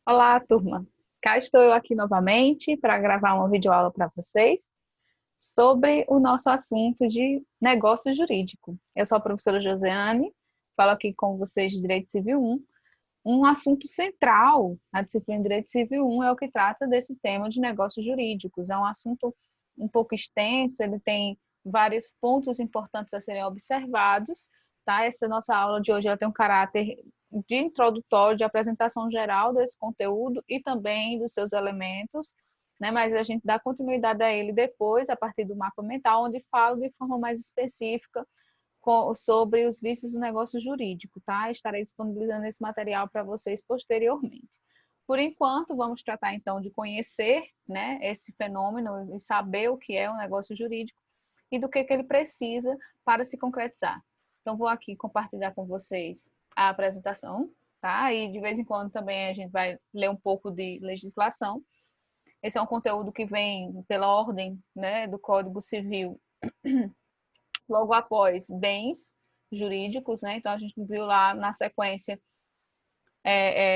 Olá, turma. Cá estou eu aqui novamente para gravar uma videoaula para vocês sobre o nosso assunto de negócio jurídico. Eu sou a professora Josiane, falo aqui com vocês de Direito Civil 1. Um assunto central na disciplina de Direito Civil 1 é o que trata desse tema de negócios jurídicos. É um assunto um pouco extenso, ele tem vários pontos importantes a serem observados, tá? Essa nossa aula de hoje ela tem um caráter de introdutório, de apresentação geral desse conteúdo e também dos seus elementos, né? Mas a gente dá continuidade a ele depois, a partir do mapa mental, onde falo de forma mais específica sobre os vícios do negócio jurídico, tá? Estarei disponibilizando esse material para vocês posteriormente. Por enquanto, vamos tratar então de conhecer, né, esse fenômeno e saber o que é um negócio jurídico e do que ele precisa para se concretizar. Então, vou aqui compartilhar com vocês a apresentação, tá? E de vez em quando também a gente vai ler um pouco de legislação. Esse é um conteúdo que vem pela ordem, né, do Código Civil, logo após bens jurídicos, né? Então a gente viu lá na sequência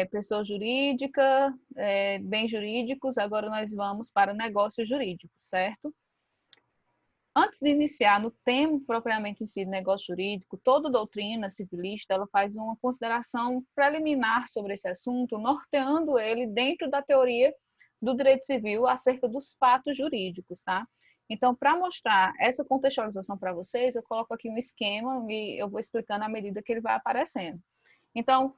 pessoa jurídica, bens jurídicos, agora nós vamos para negócio jurídico, certo? Antes de iniciar no tema propriamente em si, negócio jurídico, toda doutrina civilista ela faz uma consideração preliminar sobre esse assunto, norteando ele dentro da teoria do direito civil acerca dos fatos jurídicos, tá? Então, para mostrar essa contextualização para vocês, eu coloco aqui um esquema e eu vou explicando à medida que ele vai aparecendo. Então,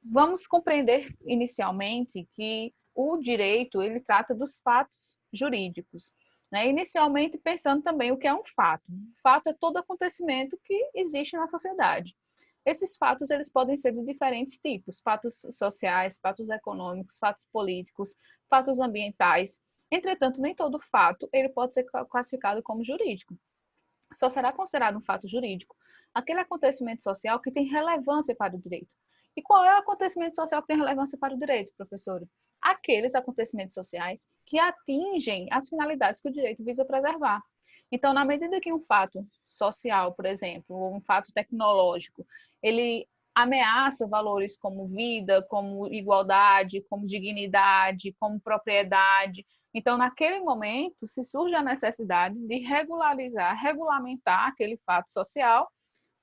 vamos compreender inicialmente que o direito ele trata dos fatos jurídicos, né? Inicialmente pensando também o que é um fato. Um fato é todo acontecimento que existe na sociedade. Esses fatos eles podem ser de diferentes tipos: fatos sociais, fatos econômicos, fatos políticos, fatos ambientais. Entretanto, nem todo fato ele pode ser classificado como jurídico. Só será considerado um fato jurídico aquele acontecimento social que tem relevância para o direito. E qual é o acontecimento social que tem relevância para o direito, professora? Aqueles acontecimentos sociais que atingem as finalidades que o direito visa preservar. Então, na medida que um fato social, por exemplo, ou um fato tecnológico, ele ameaça valores como vida, como igualdade, como dignidade, como propriedade, então, naquele momento, se surge a necessidade de regularizar, regulamentar aquele fato social,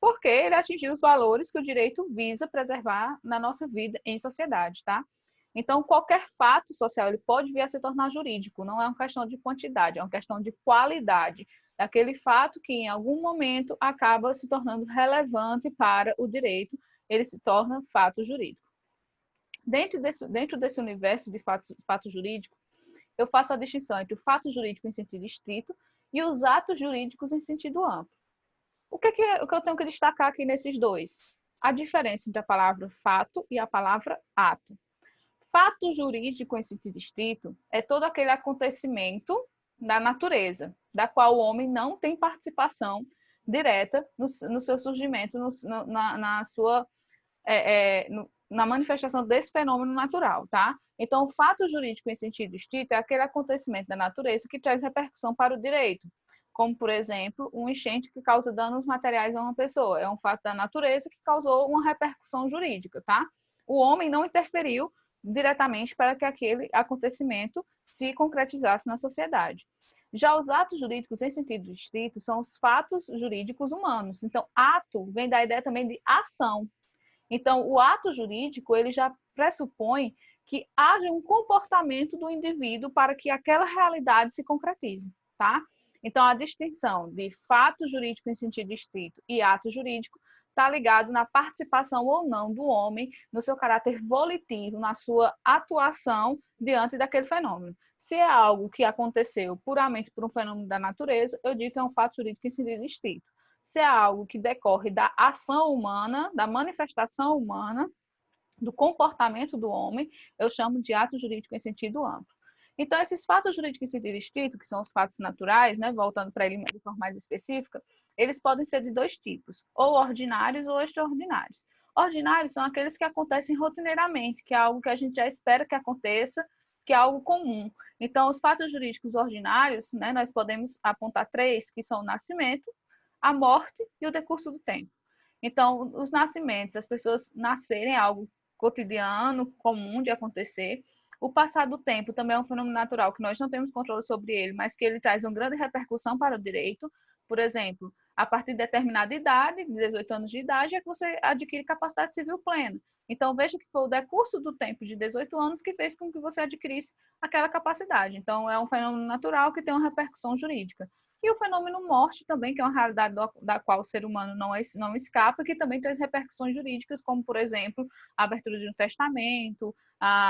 porque ele atingiu os valores que o direito visa preservar na nossa vida em sociedade, tá? Então, qualquer fato social ele pode vir a se tornar jurídico, não é uma questão de quantidade, é uma questão de qualidade daquele fato que, em algum momento, acaba se tornando relevante para o direito, ele se torna fato jurídico. Dentro desse universo de fato jurídico, eu faço a distinção entre o fato jurídico em sentido estrito e os atos jurídicos em sentido amplo. O que eu tenho que destacar aqui nesses dois? A diferença entre a palavra fato e a palavra ato. Fato jurídico em sentido estrito é todo aquele acontecimento da natureza, da qual o homem não tem participação direta no seu surgimento, na sua na manifestação desse fenômeno natural, tá? Então, o fato jurídico em sentido estrito é aquele acontecimento da natureza que traz repercussão para o direito, como, por exemplo, um enchente que causa danos materiais a uma pessoa. É um fato da natureza que causou uma repercussão jurídica, tá? O homem não interferiu diretamente para que aquele acontecimento se concretizasse na sociedade. Já os atos jurídicos em sentido estrito são os fatos jurídicos humanos. Então, ato vem da ideia também de ação. Então, o ato jurídico, ele já pressupõe que haja um comportamento do indivíduo para que aquela realidade se concretize, tá? Então, a distinção de fato jurídico em sentido estrito e ato jurídico está ligado na participação ou não do homem, no seu caráter volitivo, na sua atuação diante daquele fenômeno. Se é algo que aconteceu puramente por um fenômeno da natureza, eu digo que é um fato jurídico em sentido estrito. Se é algo que decorre da ação humana, da manifestação humana, do comportamento do homem, eu chamo de ato jurídico em sentido amplo. Então, esses fatos jurídicos em sentido estrito, que são os fatos naturais, né, voltando para ele de forma mais específica, eles podem ser de dois tipos, ou ordinários ou extraordinários. Ordinários são aqueles que acontecem rotineiramente, que é algo que a gente já espera que aconteça, que é algo comum. Então, os fatos jurídicos ordinários, né, nós podemos apontar três, que são o nascimento, a morte e o decurso do tempo. Então, os nascimentos, as pessoas nascerem é algo cotidiano, comum de acontecer. O passar do tempo também é um fenômeno natural que nós não temos controle sobre ele, mas que ele traz uma grande repercussão para o direito. Por exemplo, a partir de determinada idade, de 18 anos de idade, é que você adquire capacidade civil plena. Então, veja que foi o decurso do tempo de 18 anos que fez com que você adquirisse aquela capacidade. Então, é um fenômeno natural que tem uma repercussão jurídica. E o fenômeno morte também, que é uma realidade da qual o ser humano não escapa, que também tem repercussões jurídicas, como, por exemplo, a abertura de um testamento,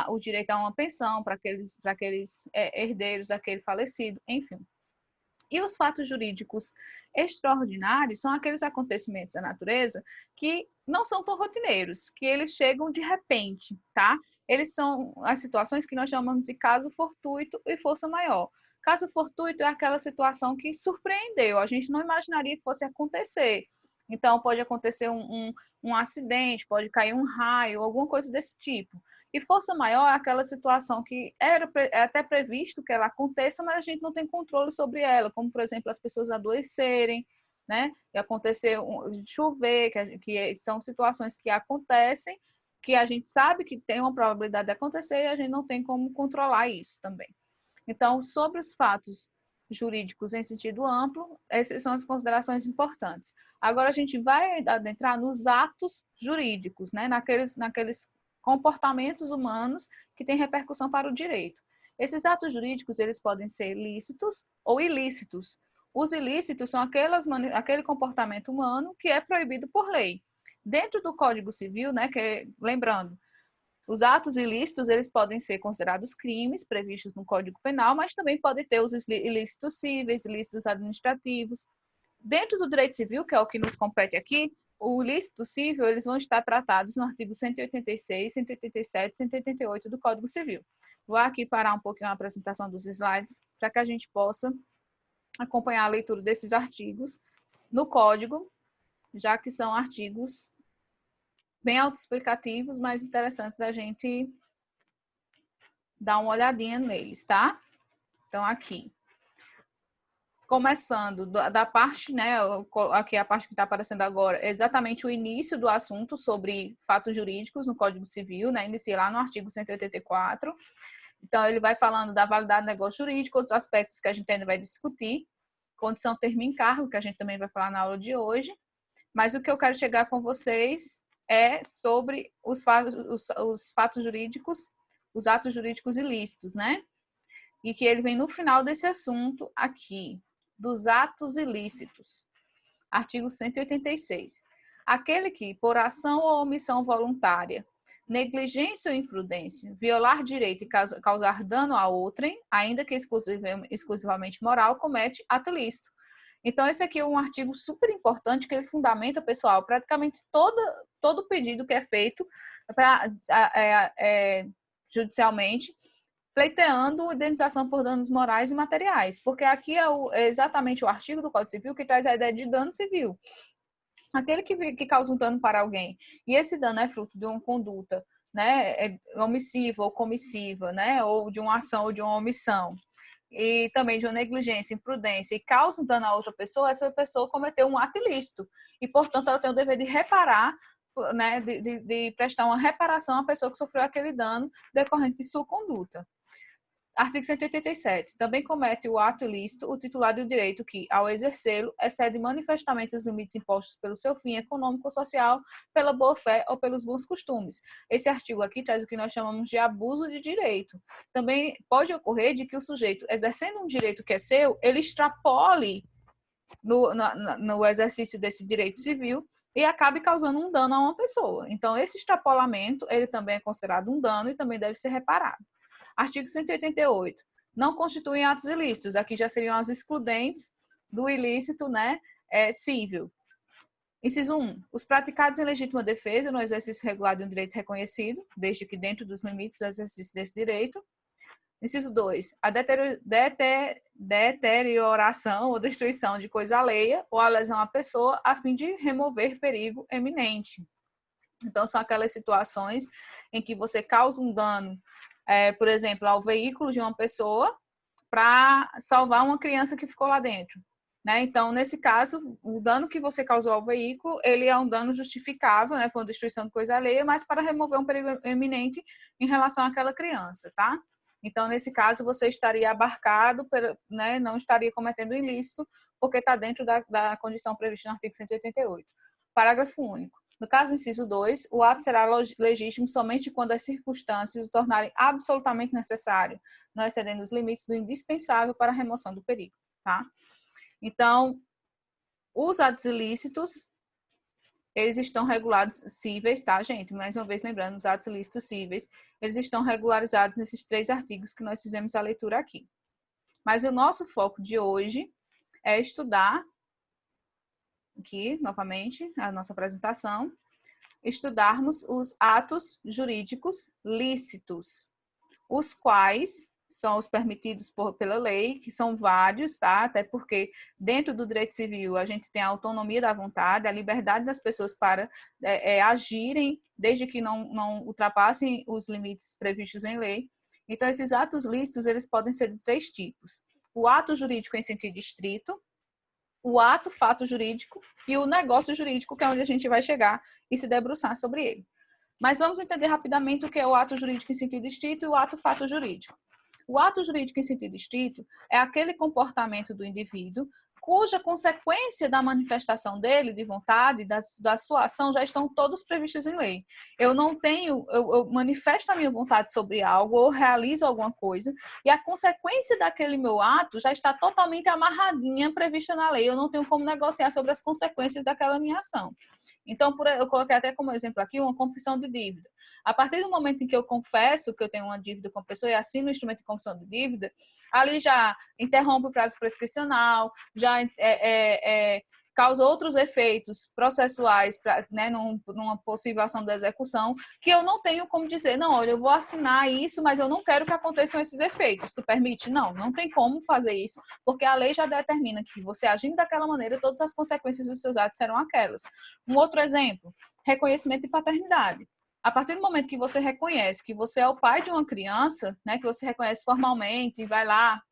o direito a uma pensão para aqueles herdeiros daquele falecido, enfim. E os fatos jurídicos extraordinários são aqueles acontecimentos da natureza que não são tão rotineiros, que eles chegam de repente, tá? Eles são as situações que nós chamamos de caso fortuito e força maior. Caso fortuito é aquela situação que surpreendeu, a gente não imaginaria que fosse acontecer. Então, pode acontecer um acidente, pode cair um raio, alguma coisa desse tipo. E força maior é aquela situação que é até previsto que ela aconteça, mas a gente não tem controle sobre ela, como, por exemplo, as pessoas adoecerem, né? E acontecer chover, que são situações que acontecem, que a gente sabe que tem uma probabilidade de acontecer e a gente não tem como controlar isso também. Então, sobre os fatos jurídicos em sentido amplo, essas são as considerações importantes. Agora, a gente vai adentrar nos atos jurídicos, né? naqueles comportamentos humanos que têm repercussão para o direito. Esses atos jurídicos, eles podem ser lícitos ou ilícitos. Os ilícitos são aquele comportamento humano que é proibido por lei. Dentro do Código Civil, né, lembrando, os atos ilícitos, eles podem ser considerados crimes previstos no Código Penal, mas também podem ter os ilícitos cíveis, ilícitos administrativos. Dentro do direito civil, que é o que nos compete aqui, o ilícito civil, eles vão estar tratados no artigo 186, 187, 188 do Código Civil. Vou aqui parar um pouquinho a apresentação dos slides, para que a gente possa acompanhar a leitura desses artigos no Código, já que são artigos bem autoexplicativos, mas interessantes da gente dar uma olhadinha neles, tá? Então, aqui. Começando da parte, né, aqui a parte que está aparecendo agora, é exatamente o início do assunto sobre fatos jurídicos no Código Civil, né, inicia lá no artigo 184. Então, ele vai falando da validade do negócio jurídico, outros aspectos que a gente ainda vai discutir, condição, termo e encargo, que a gente também vai falar na aula de hoje. Mas o que eu quero chegar com vocês é sobre os fatos jurídicos, os atos jurídicos ilícitos, né? E que ele vem no final desse assunto aqui, dos atos ilícitos. Artigo 186. Aquele que, por ação ou omissão voluntária, negligência ou imprudência, violar direito e causar dano a outrem, ainda que exclusivamente moral, comete ato ilícito. Então, esse aqui é um artigo super importante que ele fundamenta, pessoal, praticamente todo pedido que é feito judicialmente, pleiteando indenização por danos morais e materiais, porque aqui é exatamente o artigo do Código Civil que traz a ideia de dano civil. Aquele que causa um dano para alguém, e esse dano é fruto de uma conduta, né, omissiva ou comissiva, né, ou de uma ação ou de uma omissão, e também de uma negligência, imprudência, e causa um dano a outra pessoa, essa pessoa cometeu um ato ilícito, e, portanto, ela tem o dever de reparar, né, de prestar uma reparação à pessoa que sofreu aquele dano decorrente de sua conduta. Artigo 187. Também comete o ato ilícito o titular do direito que, ao exercê-lo, excede manifestamente os limites impostos pelo seu fim econômico ou social, pela boa-fé ou pelos bons costumes. Esse artigo aqui traz o que nós chamamos de abuso de direito. Também pode ocorrer de que o sujeito, exercendo um direito que é seu, ele extrapole no exercício desse direito civil e acabe causando um dano a uma pessoa. Então, esse extrapolamento, ele também é considerado um dano e também deve ser reparado. Artigo 188. Não constituem atos ilícitos. Aqui já seriam as excludentes do ilícito, né, civil. Inciso 1. Os praticados em legítima defesa no exercício regular de um direito reconhecido, desde que dentro dos limites do exercício desse direito. Inciso 2. A deterioração ou destruição de coisa alheia ou a lesão à pessoa a fim de remover perigo eminente. Então, são aquelas situações em que você causa um dano, por exemplo, ao veículo de uma pessoa para salvar uma criança que ficou lá dentro, né? Então, nesse caso, o dano que você causou ao veículo, ele é um dano justificável, né? Foi uma destruição de coisa alheia, mas para remover um perigo iminente em relação àquela criança, tá? Então, nesse caso, você estaria abarcado, né? Não estaria cometendo ilícito, porque está dentro da condição prevista no artigo 188. Parágrafo único. No caso do inciso 2, o ato será legítimo somente quando as circunstâncias o tornarem absolutamente necessário, não excedendo os limites do indispensável para a remoção do perigo, tá? Então, os atos ilícitos, eles estão regulados cíveis, tá, gente? Mais uma vez, lembrando, os atos ilícitos cíveis, eles estão regularizados nesses 3 artigos que nós fizemos a leitura aqui. Mas o nosso foco de hoje é estudar, aqui, novamente, a nossa apresentação, estudarmos os atos jurídicos lícitos, os quais são os permitidos pela lei, que são vários, tá? Até porque dentro do direito civil a gente tem a autonomia da vontade, a liberdade das pessoas para agirem, desde que não ultrapassem os limites previstos em lei. Então, esses atos lícitos, eles podem ser de 3 tipos. O ato jurídico em sentido estrito, o ato fato jurídico e o negócio jurídico, que é onde a gente vai chegar e se debruçar sobre ele. Mas vamos entender rapidamente o que é o ato jurídico em sentido estrito e o ato fato jurídico. O ato jurídico em sentido estrito é aquele comportamento do indivíduo cuja consequência da manifestação dele, de vontade, da sua ação, já estão todos previstos em lei. Eu não tenho, eu manifesto a minha vontade sobre algo, ou realizo alguma coisa, e a consequência daquele meu ato já está totalmente amarradinha, prevista na lei. Eu não tenho como negociar sobre as consequências daquela minha ação. Então, eu coloquei até como exemplo aqui uma confissão de dívida. A partir do momento em que eu confesso que eu tenho uma dívida com a pessoa e assino o instrumento de confissão de dívida, ali já interrompe o prazo prescricional, já causa outros efeitos processuais, né, numa possível ação de execução, que eu não tenho como dizer, não, olha, eu vou assinar isso, mas eu não quero que aconteçam esses efeitos. Tu permite? Não, não tem como fazer isso, porque a lei já determina que você agindo daquela maneira, todas as consequências dos seus atos serão aquelas. Um outro exemplo, reconhecimento de paternidade. A partir do momento que você reconhece que você é o pai de uma criança, né, que você reconhece formalmente e vai lá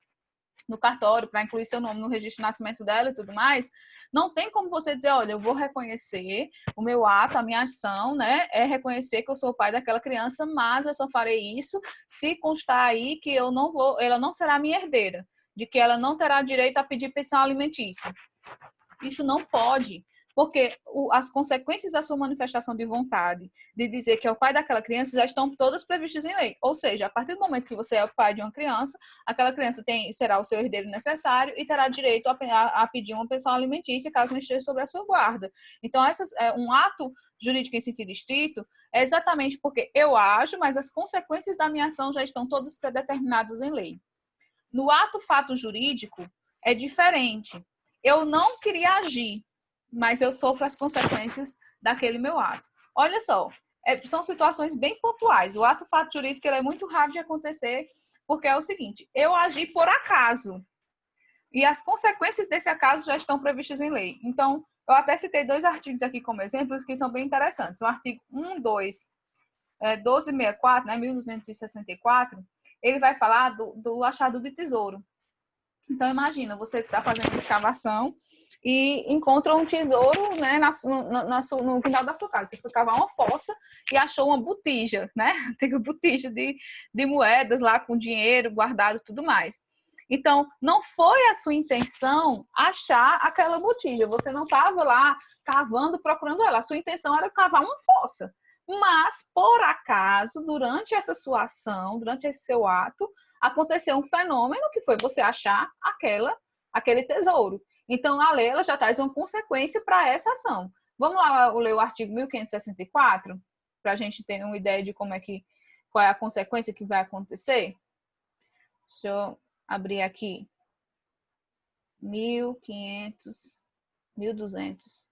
no cartório para incluir seu nome no registro de nascimento dela e tudo mais, não tem como você dizer, olha, eu vou reconhecer o meu ato, a minha ação, né, é reconhecer que eu sou o pai daquela criança, mas eu só farei isso se constar aí que eu não vou, ela não será minha herdeira, de que ela não terá direito a pedir pensão alimentícia. Isso não pode, porque as consequências da sua manifestação de vontade, de dizer que é o pai daquela criança, já estão todas previstas em lei. Ou seja, a partir do momento que você é o pai de uma criança, aquela criança será o seu herdeiro necessário e terá direito a pedir uma pensão alimentícia, caso não esteja sob a sua guarda. Então, um ato jurídico em sentido estrito é exatamente porque eu ajo, mas as consequências da minha ação já estão todas predeterminadas em lei. No ato fato jurídico, é diferente. Eu não queria agir, mas eu sofro as consequências daquele meu ato. Olha só, são situações bem pontuais. O ato fato jurídico ele é muito raro de acontecer, porque é o seguinte, eu agi por acaso, e as consequências desse acaso já estão previstas em lei. Então, eu até citei 2 artigos aqui como exemplos que são bem interessantes. O artigo 1264, né, 1264, ele vai falar do achado de tesouro. Então, imagina, você está fazendo escavação e encontra um tesouro, né, no final da sua casa. Você foi cavar uma fossa e achou uma botija, né? Tem uma botija de moedas lá com dinheiro guardado e tudo mais. Então, não foi a sua intenção achar aquela botija. Você não estava lá cavando, procurando ela. A sua intenção era cavar uma fossa. Mas, por acaso, durante essa sua ação, durante esse seu ato, aconteceu um fenômeno que foi você achar aquele tesouro. Então, a lei ela já traz uma consequência para essa ação. Vamos lá ler o artigo 1564, para a gente ter uma ideia de qual é a consequência que vai acontecer? Deixa eu abrir aqui. 1500, 1200.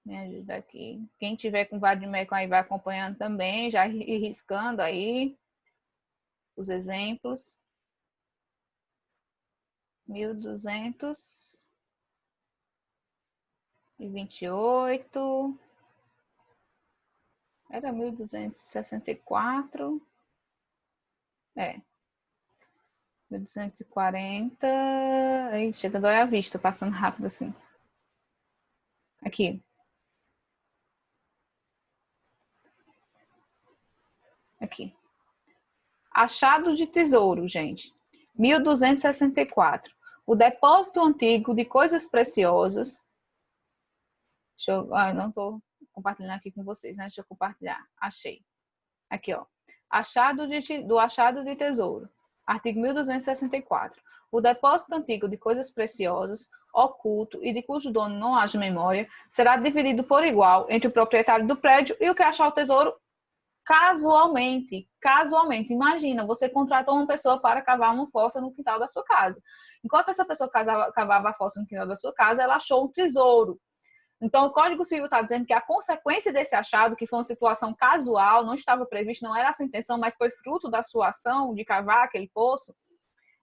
Me ajuda aqui. Quem tiver com Vadimecum aí vai acompanhando também, já ir riscando aí os exemplos. 1228. Era 1264. 1240. Aí, chega dói a vista, passando rápido assim. Aqui. Aqui. Achado de tesouro, gente. 1264. O depósito antigo de coisas preciosas. Não estou compartilhando aqui com vocês, né? Deixa eu compartilhar. Achei. Aqui, ó. Do achado de tesouro. Artigo 1264. O depósito antigo de coisas preciosas, oculto e de cujo dono não haja memória, será dividido por igual entre o proprietário do prédio e o que achar o tesouro casualmente. Casualmente. Imagina, você contratou uma pessoa para cavar uma fossa no quintal da sua casa. Enquanto essa pessoa cavava a fossa no quintal da sua casa, ela achou um tesouro. Então, o Código Civil está dizendo que a consequência desse achado, que foi uma situação casual, não estava previsto, não era a sua intenção, mas foi fruto da sua ação de cavar aquele poço,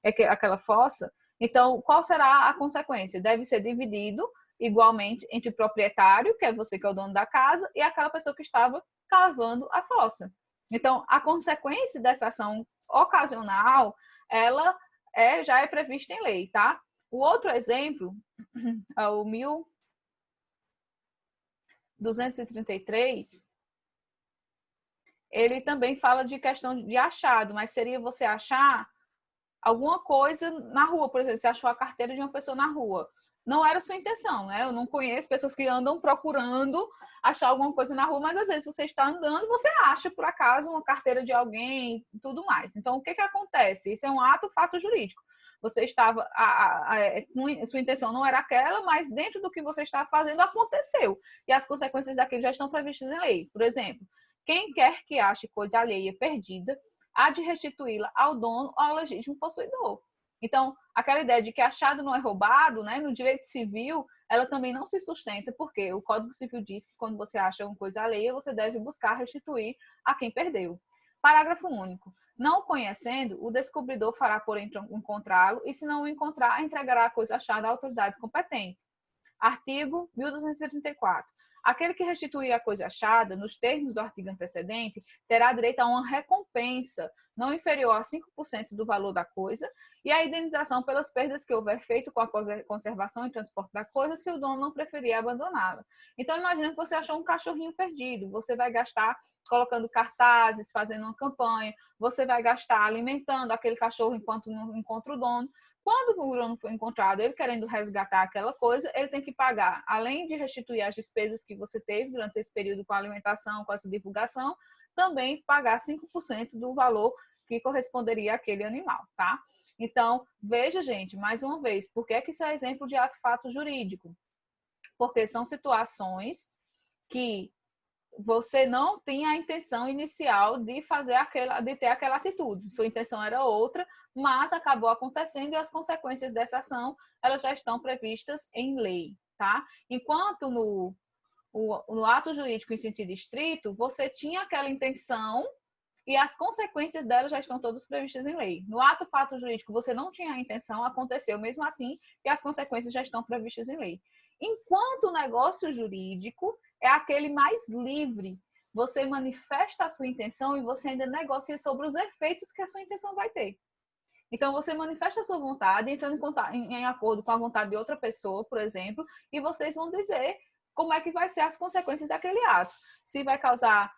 aquela fossa. Então, qual será a consequência? Deve ser dividido igualmente entre o proprietário, que é você que é o dono da casa, e aquela pessoa que estava cavando a fossa. Então, a consequência dessa ação ocasional, ela já é prevista em lei, tá? O outro exemplo é o 1233, ele também fala de questão de achado, mas seria você achar alguma coisa na rua, por exemplo, você achou a carteira de uma pessoa na rua. Não era sua intenção, né? Eu não conheço pessoas que andam procurando achar alguma coisa na rua, mas às vezes você está andando, você acha, por acaso, uma carteira de alguém e tudo mais. Então, o que acontece? Isso é um fato jurídico. Você estava, sua intenção não era aquela, mas dentro do que você estava fazendo aconteceu. E as consequências daquilo já estão previstas em lei. Por exemplo, quem quer que ache coisa alheia perdida, há de restituí-la ao dono ou ao legítimo possuidor. Então, aquela ideia de que achado não é roubado, né, no direito civil, ela também não se sustenta, porque o Código Civil diz que quando você acha uma coisa alheia, você deve buscar restituir a quem perdeu. Parágrafo único. Não o conhecendo, o descobridor fará por encontrá-lo e, se não o encontrar, entregará a coisa achada à autoridade competente. Artigo 1234. Aquele que restituir a coisa achada, nos termos do artigo antecedente, terá direito a uma recompensa não inferior a 5% do valor da coisa e a indenização pelas perdas que houver feito com a conservação e transporte da coisa, se o dono não preferir abandoná-la. Então, imagina que você achou um cachorrinho perdido. Você vai gastar colocando cartazes, fazendo uma campanha, você vai gastar alimentando aquele cachorro enquanto não encontra o dono. Quando o dono foi encontrado, ele querendo resgatar aquela coisa, ele tem que pagar, além de restituir as despesas que você teve durante esse período com a alimentação, com essa divulgação, também pagar 5% do valor que corresponderia àquele animal, tá? Então, veja, gente, mais uma vez, por que isso é exemplo de ato-fato jurídico? Porque são situações que você não tinha a intenção inicial de ter aquela atitude. Sua intenção era outra, mas acabou acontecendo e as consequências dessa ação, elas já estão previstas em lei, tá? Enquanto no ato jurídico em sentido estrito, você tinha aquela intenção e as consequências dela já estão todas previstas em lei. No fato jurídico, você não tinha a intenção, aconteceu mesmo assim, e as consequências já estão previstas em lei. Enquanto o negócio jurídico é aquele mais livre, você manifesta a sua intenção e você ainda negocia sobre os efeitos que a sua intenção vai ter. Então, você manifesta a sua vontade, entrando em acordo com a vontade de outra pessoa, por exemplo, e vocês vão dizer como é que vai ser as consequências daquele ato. Se vai causar,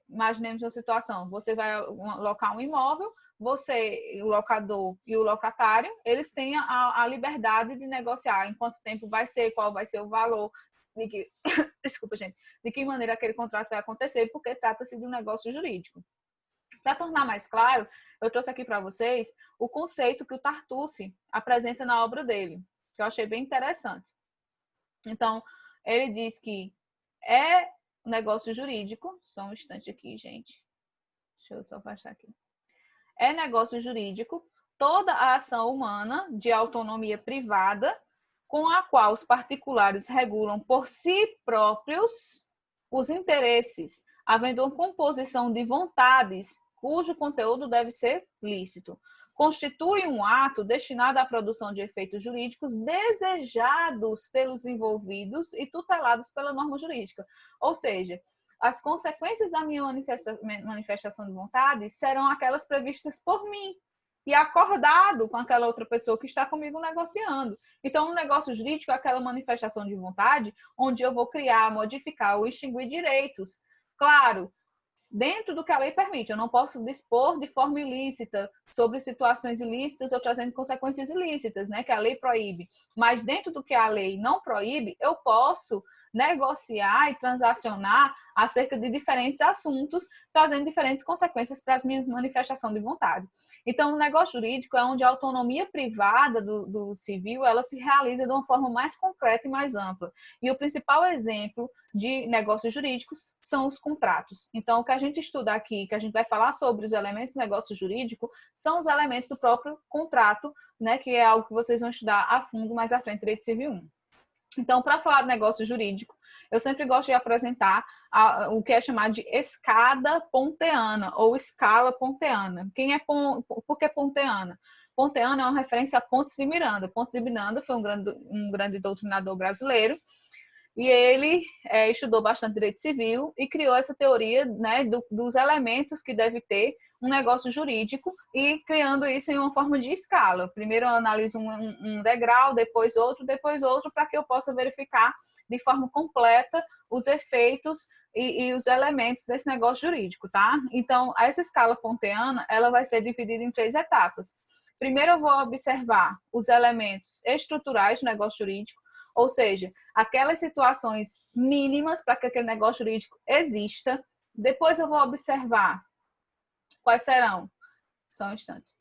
imaginemos uma situação, você vai alocar um imóvel, você, o locador e o locatário, eles têm a liberdade de negociar em quanto tempo vai ser, qual vai ser o valor, desculpa, gente, de que maneira aquele contrato vai acontecer, porque trata-se de um negócio jurídico. Para tornar mais claro, eu trouxe aqui para vocês o conceito que o Tartucci apresenta na obra dele, que eu achei bem interessante. Então, ele diz que é um negócio jurídico, só um instante aqui, gente. Deixa eu só baixar aqui. É negócio jurídico toda a ação humana de autonomia privada com a qual os particulares regulam por si próprios os interesses, havendo uma composição de vontades cujo conteúdo deve ser lícito. Constitui um ato destinado à produção de efeitos jurídicos desejados pelos envolvidos e tutelados pela norma jurídica. Ou seja, as consequências da minha manifestação de vontade serão aquelas previstas por mim. e acordado com aquela outra pessoa que está comigo negociando. Então, o negócio jurídico é aquela manifestação de vontade onde eu vou criar, modificar ou extinguir direitos. Claro, dentro do que a lei permite. Eu não posso dispor de forma ilícita sobre situações ilícitas ou trazendo consequências ilícitas, né, que a lei proíbe. Mas dentro do que a lei não proíbe, eu posso negociar e transacionar acerca de diferentes assuntos, trazendo diferentes consequências para as minhas manifestações de vontade. Então, o negócio jurídico é onde a autonomia privada do civil, ela se realiza de uma forma mais concreta e mais ampla. E o principal exemplo de negócios jurídicos são os contratos. Então, o que a gente estuda aqui, que a gente vai falar sobre os elementos do negócio jurídico, são os elementos do próprio contrato, né, que é algo que vocês vão estudar a fundo mais à frente, Direito Civil 1. Então, para falar de negócio jurídico, eu sempre gosto de apresentar o que é chamado de escada ponteana ou escala ponteana. Por que ponteana? Ponteana é uma referência a Pontes de Miranda. Pontes de Miranda foi um grande doutrinador brasileiro e ele estudou bastante direito civil e criou essa teoria, né, dos elementos que deve ter um negócio jurídico e criando isso em uma forma de escala. Primeiro eu analiso um degrau, depois outro, para que eu possa verificar de forma completa os efeitos e os elementos desse negócio jurídico, tá? Então, essa escala ponteana, ela vai ser dividida em 3 etapas. Primeiro eu vou observar os elementos estruturais do negócio jurídico, ou seja, aquelas situações mínimas para que aquele negócio jurídico exista. Depois eu vou observar quais serão. Só um instante.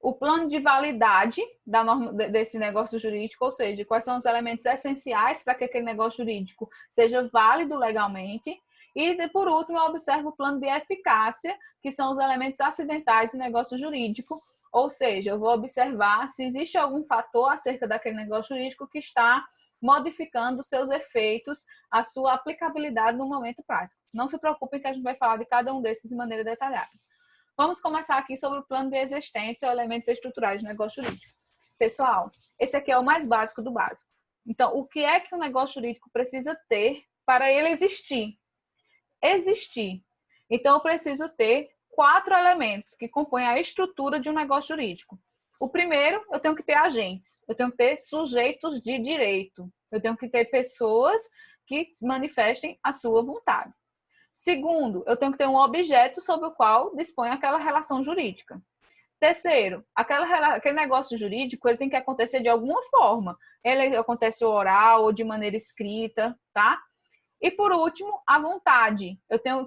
O plano de validade da norma, desse negócio jurídico, ou seja, quais são os elementos essenciais para que aquele negócio jurídico seja válido legalmente. E, por último, eu observo o plano de eficácia, que são os elementos acidentais do negócio jurídico. Ou seja, eu vou observar se existe algum fator acerca daquele negócio jurídico que está modificando seus efeitos, a sua aplicabilidade no momento prático. Não se preocupem que a gente vai falar de cada um desses de maneira detalhada. Vamos começar aqui sobre o plano de existência ou elementos estruturais do negócio jurídico. Pessoal, esse aqui é o mais básico do básico. Então, o que é que o negócio jurídico precisa ter para ele existir? Existir. Então, eu preciso ter 4 elementos que compõem a estrutura de um negócio jurídico. O primeiro, eu tenho que ter agentes, eu tenho que ter sujeitos de direito, eu tenho que ter pessoas que manifestem a sua vontade. Segundo, eu tenho que ter um objeto sobre o qual dispõe aquela relação jurídica. Terceiro, aquele negócio jurídico, ele tem que acontecer de alguma forma. Ele acontece oral ou de maneira escrita, tá? E, por último, a vontade.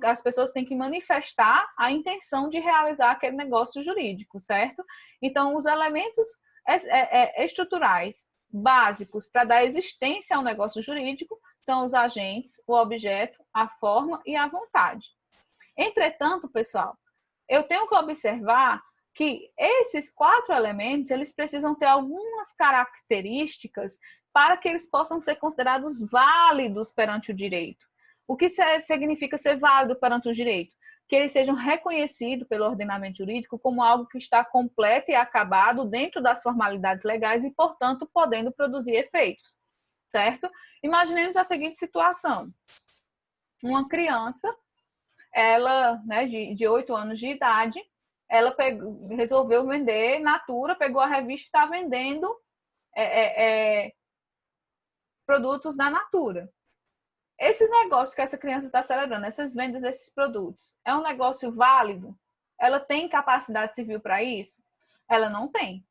As pessoas têm que manifestar a intenção de realizar aquele negócio jurídico, certo? Então, os elementos estruturais básicos para dar existência ao negócio jurídico são os agentes, o objeto, a forma e a vontade. Entretanto, pessoal, eu tenho que observar que esses 4 elementos, eles precisam ter algumas características para que eles possam ser considerados válidos perante o direito. O que significa ser válido perante o direito? Que eles sejam reconhecidos pelo ordenamento jurídico como algo que está completo e acabado dentro das formalidades legais e, portanto, podendo produzir efeitos, certo? Imaginemos a seguinte situação. Uma criança, ela, né, de 8 anos de idade, ela resolveu vender Natura, pegou a revista e está vendendo produtos da Natura. Esse negócio que essa criança está celebrando, essas vendas desses produtos, é um negócio válido? Ela tem capacidade civil para isso? Ela não tem.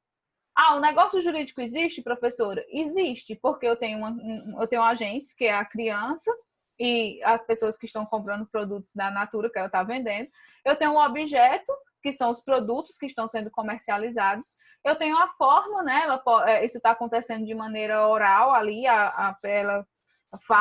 O negócio jurídico existe, professora? Existe, porque eu tenho agentes, que é a criança e as pessoas que estão comprando produtos da Natura que ela está vendendo. Eu tenho um objeto, que são os produtos que estão sendo comercializados. Eu tenho a forma, né? Isso está acontecendo de maneira oral ali, ela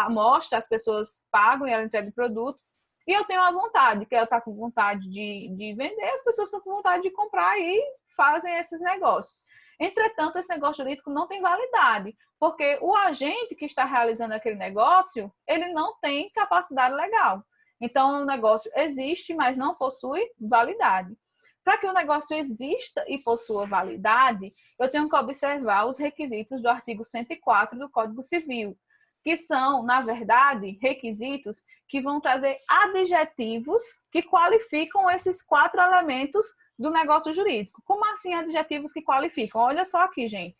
mostra, as pessoas pagam e ela entrega o produto. E eu tenho a vontade, que ela está com vontade de vender, as pessoas estão com vontade de comprar e fazem esses negócios. Entretanto, esse negócio jurídico não tem validade, porque o agente que está realizando aquele negócio, ele não tem capacidade legal. Então, o negócio existe, mas não possui validade. Para que o negócio exista e possua validade, eu tenho que observar os requisitos do artigo 104 do Código Civil, que são, na verdade, requisitos que vão trazer adjetivos que qualificam esses 4 elementos do negócio jurídico. Como assim adjetivos que qualificam? Olha só aqui, gente.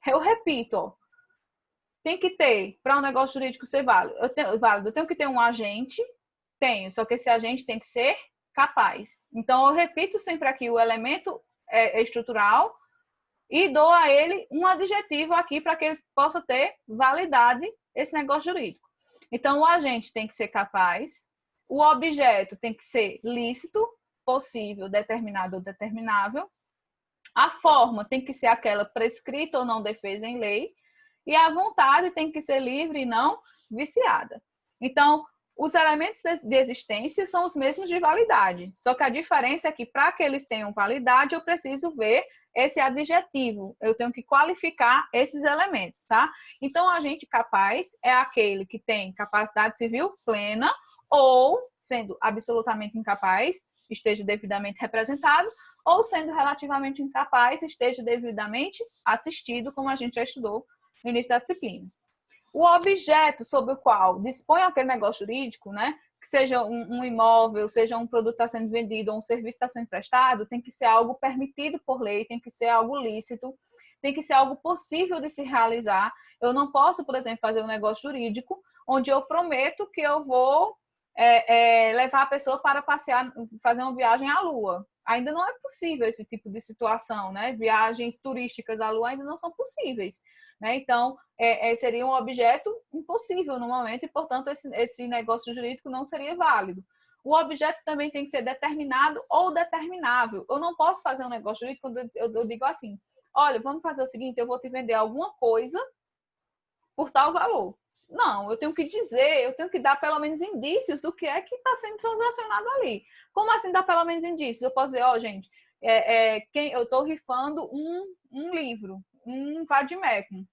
Eu repito, ó. Tem que ter, para um negócio jurídico ser válido, eu tenho que ter um agente, só que esse agente tem que ser capaz. Então, eu repito sempre aqui o elemento estrutural e dou a ele um adjetivo aqui para que ele possa ter validade esse negócio jurídico. Então, o agente tem que ser capaz, o objeto tem que ser lícito, possível, determinado ou determinável, a forma tem que ser aquela prescrita ou não defesa em lei, e a vontade tem que ser livre e não viciada. Então, os elementos de existência são os mesmos de validade, só que a diferença é que para que eles tenham validade, eu preciso ver esse adjetivo, eu tenho que qualificar esses elementos, tá? Então, agente capaz é aquele que tem capacidade civil plena ou, sendo absolutamente incapaz, esteja devidamente representado, ou sendo relativamente incapaz, esteja devidamente assistido, como a gente já estudou no início da disciplina. O objeto sobre o qual dispõe aquele negócio jurídico, né, que seja um imóvel, seja um produto que está sendo vendido ou um serviço que está sendo prestado, tem que ser algo permitido por lei, tem que ser algo lícito, tem que ser algo possível de se realizar. Eu não posso, por exemplo, fazer um negócio jurídico onde eu prometo que eu vou levar a pessoa para passear, fazer uma viagem à Lua. Ainda não é possível esse tipo de situação, né? Viagens turísticas à Lua ainda não são possíveis. Né? Então, seria um objeto impossível no momento e, portanto, esse negócio jurídico não seria válido. O objeto também tem que ser determinado ou determinável. Eu não posso fazer um negócio jurídico quando eu digo assim, olha, vamos fazer o seguinte, eu vou te vender alguma coisa por tal valor. Não, eu tenho que dizer, eu tenho que dar pelo menos indícios do que é que está sendo transacionado ali. Como assim dar pelo menos indícios? Eu posso dizer, ó, gente, eu estou rifando um livro, um vade-mecum.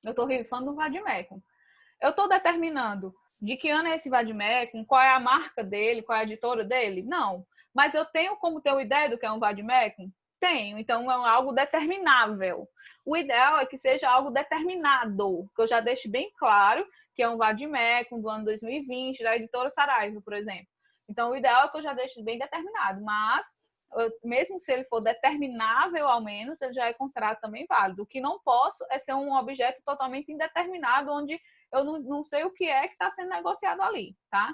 Eu estou rifando um vade-mecum. Eu estou determinando de que ano é esse vade-mecum, qual é a marca dele, qual é a editora dele? Não. Mas eu tenho como ter uma ideia do que é um vade-mecum? Tenho. Então, é algo determinável. O ideal é que seja algo determinado, que eu já deixe bem claro que é um vade-mecum do ano 2020, da editora Saraiva, por exemplo. Então, o ideal é que eu já deixe bem determinado, mas mesmo se ele for determinável ao menos, ele já é considerado também válido. O que não posso é ser um objeto totalmente indeterminado, onde eu não sei o que é que está sendo negociado ali, tá?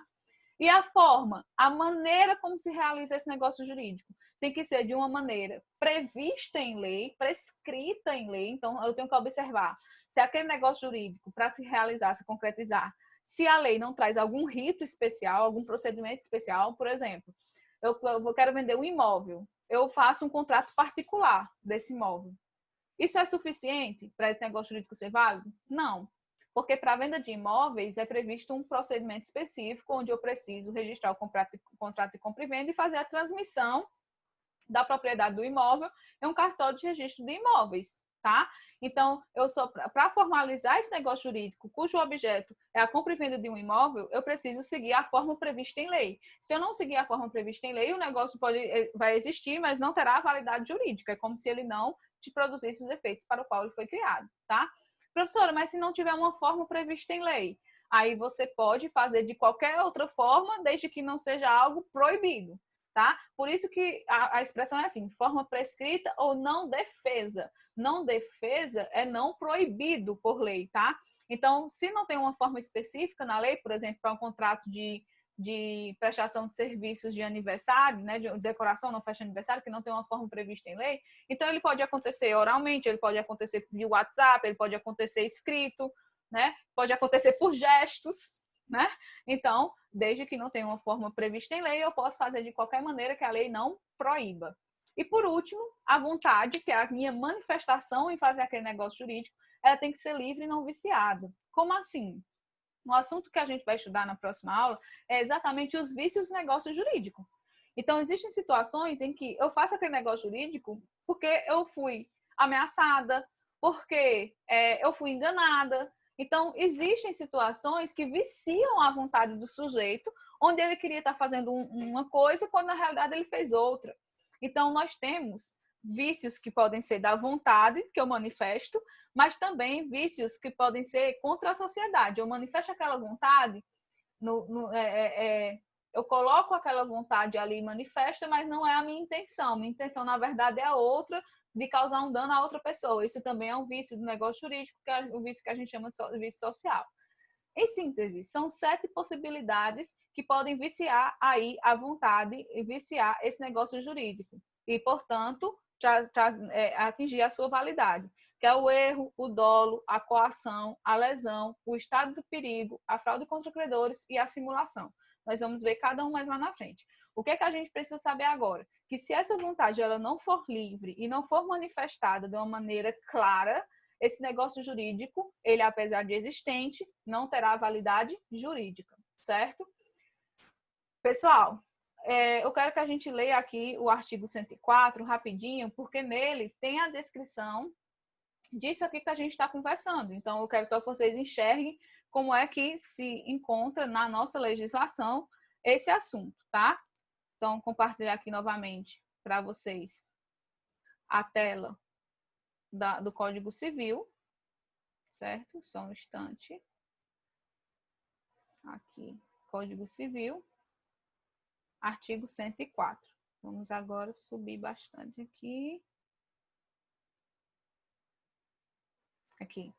E a forma, a maneira como se realiza esse negócio jurídico, tem que ser de uma maneira prevista em lei, prescrita em lei. Então, eu tenho que observar se aquele negócio jurídico, para se realizar, se concretizar, se a lei não traz algum rito especial, algum procedimento especial, por exemplo, eu quero vender um imóvel, eu faço um contrato particular desse imóvel. Isso é suficiente para esse negócio jurídico ser válido? Não. Porque para a venda de imóveis é previsto um procedimento específico onde eu preciso registrar o contrato de compra e venda e fazer a transmissão da propriedade do imóvel em um cartório de registro de imóveis, tá? Então, para formalizar esse negócio jurídico, cujo objeto é a compra e venda de um imóvel, eu preciso seguir a forma prevista em lei. Se eu não seguir a forma prevista em lei, o negócio vai existir, mas não terá validade jurídica. É como se ele não te produzisse os efeitos para o qual ele foi criado, tá? Professora, mas se não tiver uma forma prevista em lei, aí você pode fazer de qualquer outra forma, desde que não seja algo proibido, tá? Por isso que a expressão é assim, forma prescrita ou não defesa. Não defesa é não proibido por lei, tá? Então, se não tem uma forma específica na lei, por exemplo, para um contrato de prestação de serviços de aniversário, né, de decoração, não festa de aniversário, que não tem uma forma prevista em lei, então ele pode acontecer oralmente, ele pode acontecer via WhatsApp, ele pode acontecer escrito, né, pode acontecer por gestos, né? Então, desde que não tenha uma forma prevista em lei, eu posso fazer de qualquer maneira que a lei não proíba. E por último, a vontade, que é a minha manifestação em fazer aquele negócio jurídico, ela tem que ser livre e não viciada. Como assim? O assunto que a gente vai estudar na próxima aula é exatamente os vícios do negócio jurídico. Então, existem situações em que eu faço aquele negócio jurídico porque eu fui ameaçada, porque eu fui enganada. Então, existem situações que viciam a vontade do sujeito, onde ele queria estar fazendo uma coisa, quando na realidade ele fez outra. Então, nós temos vícios que podem ser da vontade, que eu manifesto, mas também vícios que podem ser contra a sociedade. Eu manifesto aquela vontade Eu coloco aquela vontade ali manifesta, mas não é a minha intenção. Minha intenção, na verdade, é a outra, de causar um dano a outra pessoa. Isso também é um vício do negócio jurídico, que é o vício que a gente chama de vício social. Em síntese, são 7 possibilidades que podem viciar aí a vontade e viciar esse negócio jurídico. E, portanto, atingir a sua validade, que é o erro, o dolo, a coação, a lesão, o estado de perigo, a fraude contra credores e a simulação. Nós vamos ver cada um mais lá na frente. O que é que a gente precisa saber agora? Que se essa vontade ela não for livre e não for manifestada de uma maneira clara, esse negócio jurídico, ele, apesar de existente, não terá validade jurídica, certo? Pessoal, eu quero que a gente leia aqui o artigo 104 rapidinho, porque nele tem a descrição disso aqui que a gente está conversando. Então, eu quero só que vocês enxerguem como é que se encontra na nossa legislação esse assunto, tá? Então, compartilhar aqui novamente para vocês a tela do Código Civil, certo? Só um instante. Aqui, Código Civil, artigo 104. Vamos agora subir bastante aqui. Aqui.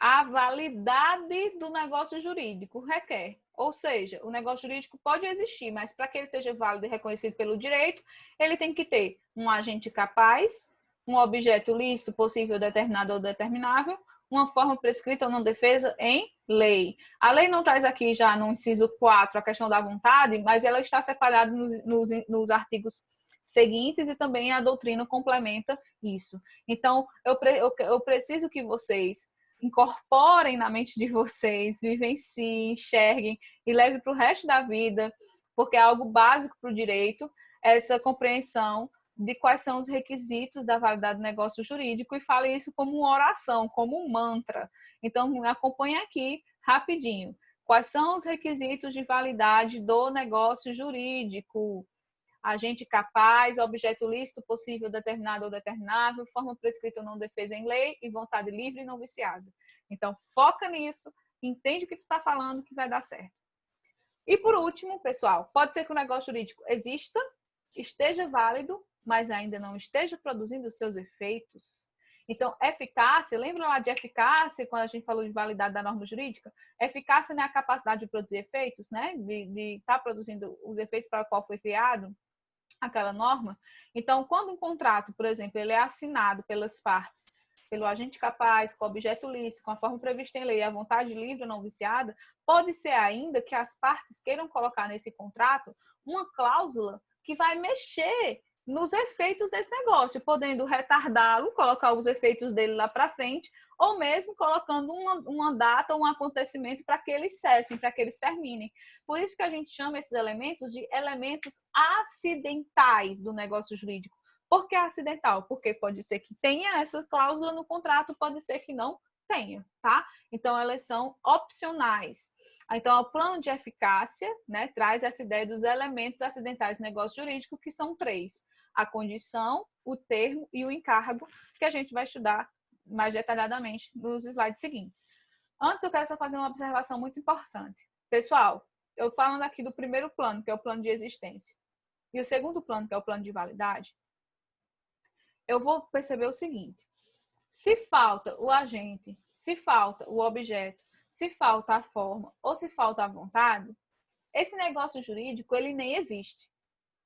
A validade do negócio jurídico requer. Ou seja, o negócio jurídico pode existir, mas para que ele seja válido e reconhecido pelo direito, ele tem que ter um agente capaz, um objeto lícito, possível, determinado ou determinável, uma forma prescrita ou não defesa em lei. A lei não traz aqui já no inciso 4 a questão da vontade, mas ela está separada nos artigos seguintes e também a doutrina complementa isso. Então, eu preciso que vocês incorporem na mente de vocês, vivenciem, enxerguem e levem para o resto da vida, porque é algo básico para o direito, essa compreensão de quais são os requisitos da validade do negócio jurídico e fale isso como uma oração, como um mantra. Então, acompanhe aqui rapidinho. Quais são os requisitos de validade do negócio jurídico? Agente capaz, objeto lícito, possível, determinado ou determinável, forma prescrita ou não defesa em lei e vontade livre e não viciada. Então, foca nisso, entende o que tu está falando que vai dar certo. E por último, pessoal, pode ser que o negócio jurídico exista, esteja válido, mas ainda não esteja produzindo os seus efeitos. Então, eficácia, lembra lá de eficácia, quando a gente falou de validade da norma jurídica? Eficácia não é a capacidade de produzir efeitos, né? De estar produzindo os efeitos para o qual foi criado aquela norma. Então, quando um contrato, por exemplo, ele é assinado pelas partes, pelo agente capaz, com objeto lícito, com a forma prevista em lei, a vontade livre ou não viciada, pode ser ainda que as partes queiram colocar nesse contrato uma cláusula que vai mexer nos efeitos desse negócio, podendo retardá-lo, colocar os efeitos dele lá para frente, ou mesmo colocando uma data, um acontecimento para que eles cessem, para que eles terminem. Por isso que a gente chama esses elementos de elementos acidentais do negócio jurídico. Por que acidental? Porque pode ser que tenha essa cláusula no contrato, pode ser que não tenha, tá? Então, elas são opcionais. Então, o plano de eficácia, né, traz essa ideia dos elementos acidentais do negócio jurídico, que são 3. A condição, o termo e o encargo, que a gente vai estudar mais detalhadamente nos slides seguintes. Antes, eu quero só fazer uma observação muito importante. Pessoal, eu falando aqui do primeiro plano, que é o plano de existência, e o segundo plano, que é o plano de validade, eu vou perceber o seguinte: se falta o agente, se falta o objeto, se falta a forma ou se falta a vontade, esse negócio jurídico, ele nem existe.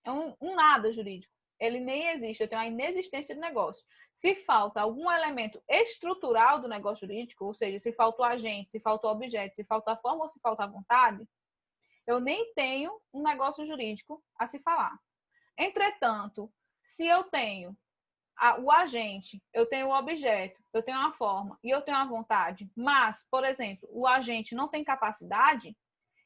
É um nada jurídico. Ele nem existe, eu tenho a inexistência do negócio. Se falta algum elemento estrutural do negócio jurídico, ou seja, se falta o agente, se falta o objeto, se falta a forma ou se falta a vontade, eu nem tenho um negócio jurídico a se falar. Entretanto, se eu tenho o agente, eu tenho o objeto, eu tenho a forma e eu tenho a vontade, mas, por exemplo, o agente não tem capacidade,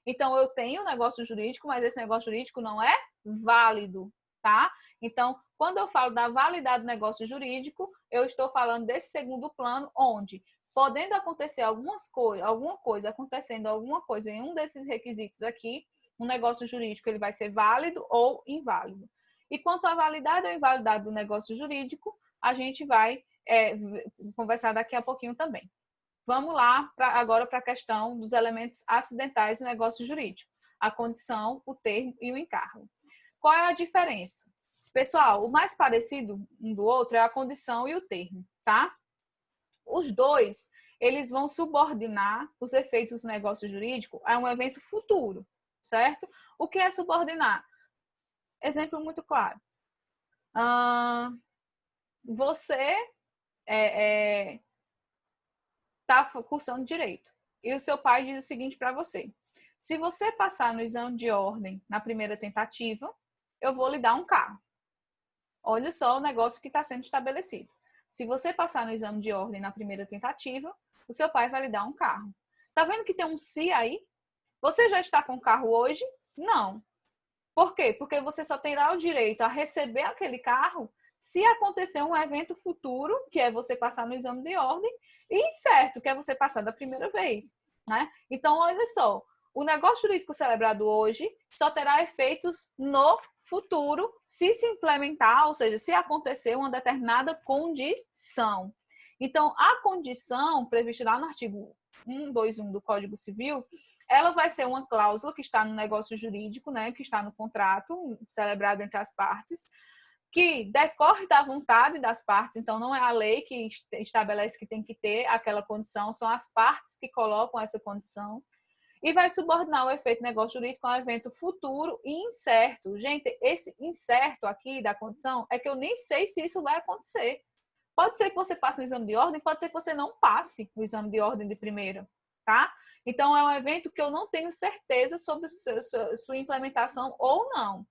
então eu tenho um negócio jurídico, mas esse negócio jurídico não é válido, tá? Então, quando eu falo da validade do negócio jurídico, eu estou falando desse segundo plano, onde, podendo acontecer alguma coisa acontecendo alguma coisa em um desses requisitos aqui, um negócio jurídico ele vai ser válido ou inválido. E quanto à validade ou invalidade do negócio jurídico, a gente vai conversar daqui a pouquinho também. Vamos lá agora para a questão dos elementos acidentais do negócio jurídico. a condição, o termo e o encargo. Qual é a diferença? Pessoal, o mais parecido um do outro é a condição e o termo, tá? Os dois, eles vão subordinar os efeitos do negócio jurídico a um evento futuro, certo? O que é subordinar? Exemplo muito claro. Você está cursando direito e o seu pai diz o seguinte para você: se você passar no exame de ordem na primeira tentativa, eu vou lhe dar um carro. Olha só o negócio que está sendo estabelecido. Se você passar no exame de ordem na primeira tentativa, o seu pai vai lhe dar um carro. Tá vendo que tem um se aí? Você já está com o carro hoje? Não. Por quê? Porque você só terá o direito a receber aquele carro se acontecer um evento futuro, que é você passar no exame de ordem, e incerto, que é você passar da primeira vez, né? Então, olha só, o negócio jurídico celebrado hoje só terá efeitos no futuro se implementar, ou seja, se acontecer uma determinada condição. Então, a condição prevista lá no artigo 121 do Código Civil, ela vai ser uma cláusula que está no negócio jurídico, né, que está no contrato celebrado entre as partes, que decorre da vontade das partes, então não é a lei que estabelece que tem que ter aquela condição, são as partes que colocam essa condição, e vai subordinar o efeito negócio jurídico a um evento futuro e incerto. Gente, esse incerto aqui da condição é que eu nem sei se isso vai acontecer. Pode ser que você passe no exame de ordem, pode ser que você não passe o exame de ordem de primeira, tá? Então, é um evento que eu não tenho certeza sobre sua implementação ou não.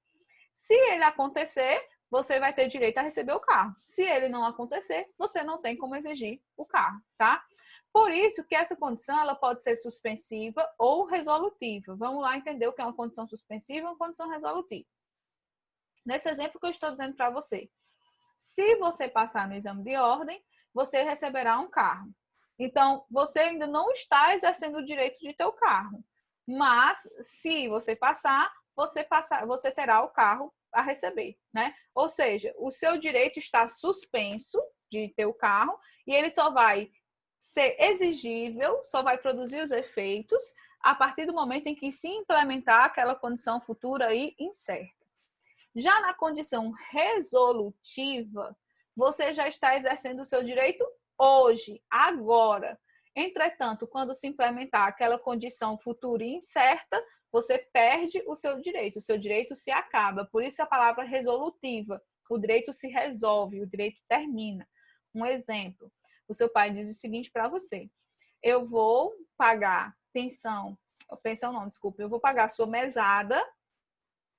Se ele acontecer, você vai ter direito a receber o carro. Se ele não acontecer, você não tem como exigir o carro, tá? Por isso que essa condição ela pode ser suspensiva ou resolutiva. Vamos lá entender o que é uma condição suspensiva e uma condição resolutiva. Nesse exemplo que eu estou dizendo para você, se você passar no exame de ordem, você receberá um carro. Então, você ainda não está exercendo o direito de ter o carro. Mas, se você passar, você terá o carro a receber, né? Ou seja, o seu direito está suspenso de ter o carro e ele só vai ser exigível, só vai produzir os efeitos a partir do momento em que se implementar aquela condição futura e incerta. Já na condição resolutiva, você já está exercendo o seu direito hoje, agora. Entretanto, quando se implementar aquela condição futura e incerta, você perde o seu direito se acaba. Por isso a palavra resolutiva. O direito se resolve, o direito termina. Um exemplo, o seu pai diz o seguinte para você: eu vou pagar eu vou pagar a sua mesada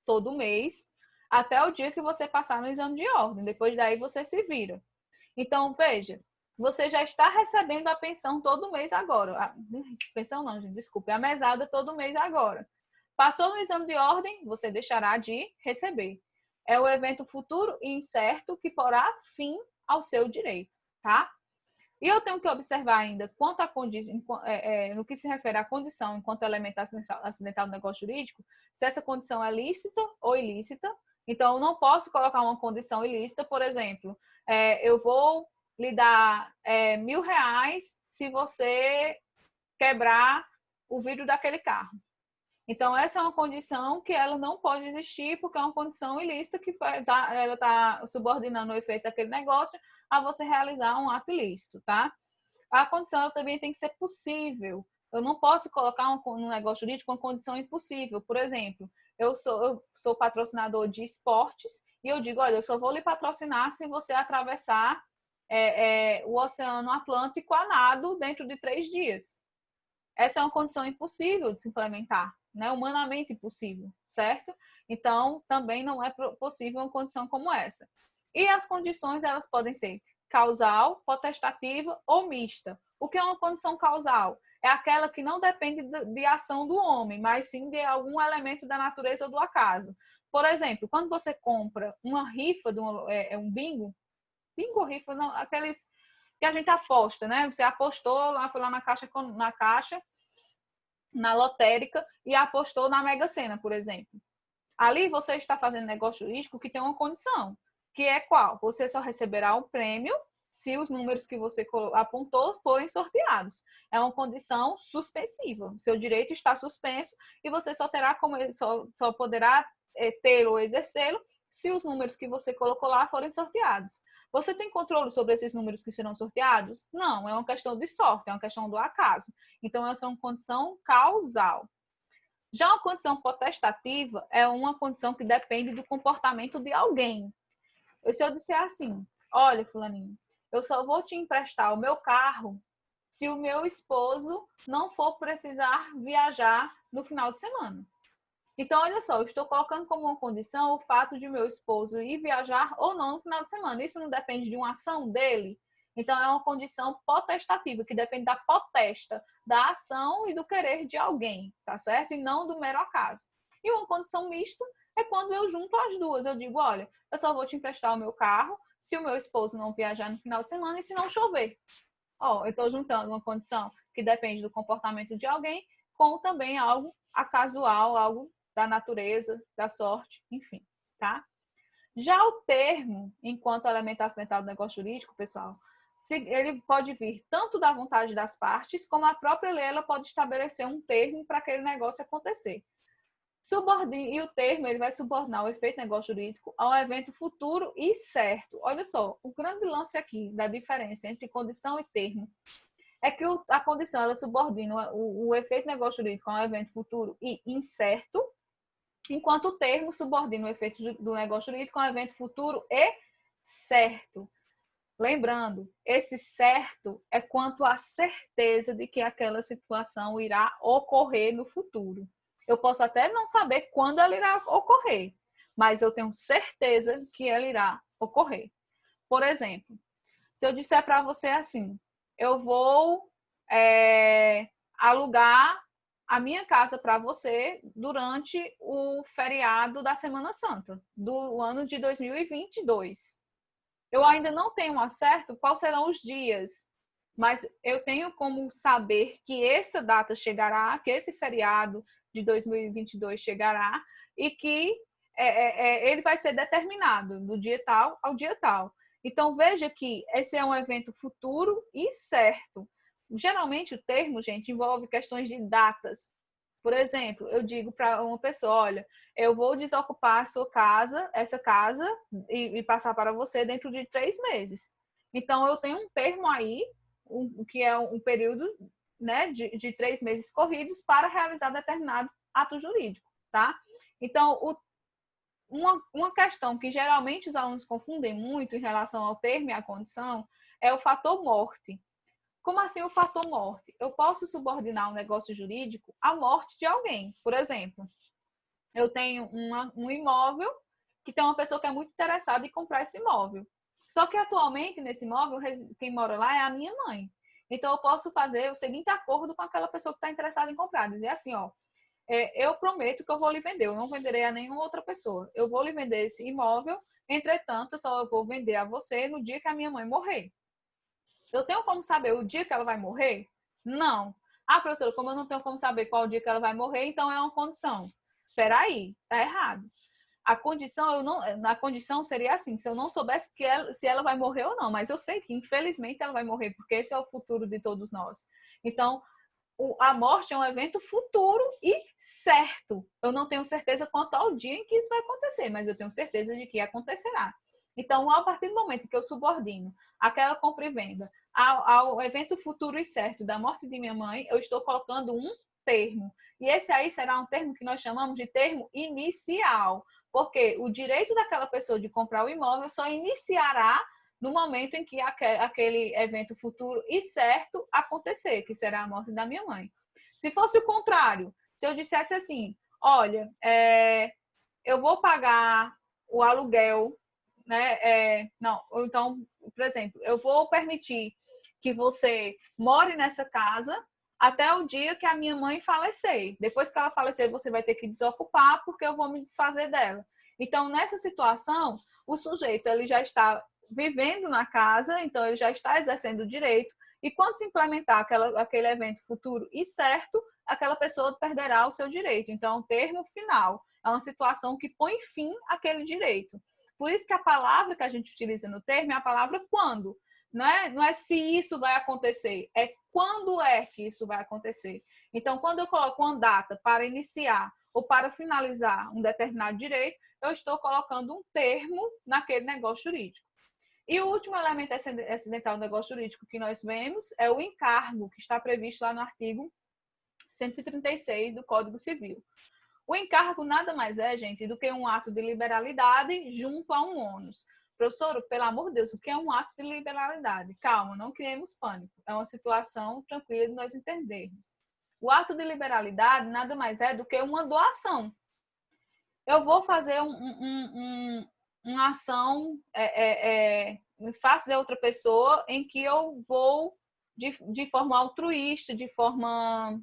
todo mês, até o dia que você passar no exame de ordem. Depois daí você se vira. Então, veja, você já está recebendo a pensão todo mês agora. Pensão não, gente, desculpe, a mesada todo mês agora. Passou no exame de ordem, você deixará de receber. É o evento futuro e incerto que porá fim ao seu direito, tá? E eu tenho que observar ainda quanto a no que se refere à condição enquanto elemento acidental do negócio jurídico, se essa condição é lícita ou ilícita. Então, eu não posso colocar uma condição ilícita, por exemplo, eu vou lhe dar R$1.000 se você quebrar o vidro daquele carro. Então, essa é uma condição que ela não pode existir porque é uma condição ilícita que ela está subordinando o efeito daquele negócio a você realizar um ato ilícito, tá? A condição ela também tem que ser possível. Eu não posso colocar um negócio jurídico uma condição impossível. Por exemplo, eu sou patrocinador de esportes e eu digo, olha, eu só vou lhe patrocinar se você atravessar o Oceano Atlântico a nado dentro de 3 dias. Essa é uma condição impossível de se implementar, né? Humanamente impossível, certo? Então, também não é possível uma condição como essa. E as condições, elas podem ser causal, potestativa ou mista. O que é uma condição causal? É aquela que não depende de ação do homem, mas sim de algum elemento da natureza ou do acaso. Por exemplo, quando você compra uma rifa, um bingo ou rifa, não, aqueles que a gente aposta, né? Você apostou, foi lá na caixa, na lotérica e apostou na Mega Sena, por exemplo. Ali você está fazendo negócio jurídico que tem uma condição, que é qual? Você só receberá o prêmio se os números que você apontou forem sorteados. É uma condição suspensiva. O seu direito está suspenso e você só poderá ter ou exercê-lo se os números que você colocou lá forem sorteados. Você tem controle sobre esses números que serão sorteados? Não, é uma questão de sorte, é uma questão do acaso. Então, essa é uma condição causal. Já uma condição potestativa é uma condição que depende do comportamento de alguém. Se eu disser assim, olha, fulaninho, eu só vou te emprestar o meu carro se o meu esposo não for precisar viajar no final de semana. Então, olha só, eu estou colocando como uma condição o fato de meu esposo ir viajar ou não no final de semana. Isso não depende de uma ação dele. Então, é uma condição potestativa, que depende da potesta, da ação e do querer de alguém, tá certo? E não do mero acaso. E uma condição mista é quando eu junto as duas. Eu digo, olha, eu só vou te emprestar o meu carro se o meu esposo não viajar no final de semana e se não chover. Ó, eu estou juntando uma condição que depende do comportamento de alguém com também algo acasual, algo da natureza, da sorte, enfim, tá? Já o termo, enquanto elemento acidental do negócio jurídico, pessoal, ele pode vir tanto da vontade das partes, como a própria lei ela pode estabelecer um termo para aquele negócio acontecer. E o termo ele vai subordinar o efeito negócio jurídico a um evento futuro e certo. Olha só, o grande lance aqui da diferença entre condição e termo é que a condição ela subordina o efeito negócio jurídico a um evento futuro e incerto, enquanto o termo subordina o efeito do negócio jurídico a um evento futuro e certo. Lembrando, esse certo é quanto à certeza de que aquela situação irá ocorrer no futuro. Eu posso até não saber quando ela irá ocorrer, mas eu tenho certeza que ela irá ocorrer. Por exemplo, se eu disser para você assim, eu vou alugar a minha casa para você durante o feriado da Semana Santa, do ano de 2022. Eu ainda não tenho ao certo quais serão os dias, mas eu tenho como saber que essa data chegará, que esse feriado de 2022 chegará e que ele vai ser determinado do dia tal ao dia tal. Então, veja que esse é um evento futuro e certo. Geralmente, o termo, gente, envolve questões de datas. Por exemplo, eu digo para uma pessoa, olha, eu vou desocupar a sua casa, essa casa, e passar para você dentro de 3 meses. Então, eu tenho um termo aí, que é um período, né, de 3 meses corridos para realizar determinado ato jurídico, tá? Então, uma questão que geralmente os alunos confundem muito em relação ao termo e à condição é o fator morte. Como assim o fator morte? Eu posso subordinar um negócio jurídico à morte de alguém. Por exemplo, eu tenho um imóvel que tem uma pessoa que é muito interessada em comprar esse imóvel. Só que atualmente, nesse imóvel, quem mora lá é a minha mãe. Então, eu posso fazer o seguinte acordo com aquela pessoa que está interessada em comprar. Dizer assim, ó, eu prometo que eu vou lhe vender, eu não venderei a nenhuma outra pessoa. Eu vou lhe vender esse imóvel, entretanto, eu só vou vender a você no dia que a minha mãe morrer. Eu tenho como saber o dia que ela vai morrer? Não. Ah, professora, como eu não tenho como saber qual o dia que ela vai morrer, então é uma condição. Espera aí, tá errado. A condição seria assim, se eu não soubesse se ela vai morrer ou não, mas eu sei que infelizmente ela vai morrer, porque esse é o futuro de todos nós. Então, a morte é um evento futuro e certo. Eu não tenho certeza quanto ao dia em que isso vai acontecer, mas eu tenho certeza de que acontecerá. Então, a partir do momento que eu subordino aquela compra e venda ao evento futuro e certo da morte de minha mãe, eu estou colocando um termo. E esse aí será um termo que nós chamamos de termo inicial, porque o direito daquela pessoa de comprar o imóvel só iniciará no momento em que aquele evento futuro e certo acontecer, que será a morte da minha mãe. Se fosse o contrário, se eu dissesse assim, olha, eu vou pagar o aluguel, né? Não, então, por exemplo, eu vou permitir que você more nessa casa até o dia que a minha mãe falecer. Depois que ela falecer, você vai ter que desocupar porque eu vou me desfazer dela. Então, nessa situação, o sujeito ele já está vivendo na casa, então ele já está exercendo o direito, e quando se implementar aquele evento futuro e certo, aquela pessoa perderá o seu direito. Então, o termo final é uma situação que põe fim àquele direito. Por isso que a palavra que a gente utiliza no termo é a palavra quando. Não é se isso vai acontecer, é quando é que isso vai acontecer. Então, quando eu coloco uma data para iniciar ou para finalizar um determinado direito, eu estou colocando um termo naquele negócio jurídico. E o último elemento acidental do negócio jurídico que nós vemos é o encargo, que está previsto lá no artigo 136 do Código Civil. O encargo nada mais é, gente, do que um ato de liberalidade junto a um ônus. Professor, pelo amor de Deus, o que é um ato de liberalidade? Calma, não criemos pânico. É uma situação tranquila de nós entendermos. O ato de liberalidade nada mais é do que uma doação. Eu vou fazer uma ação em face de outra pessoa em que eu vou, de forma altruísta, de forma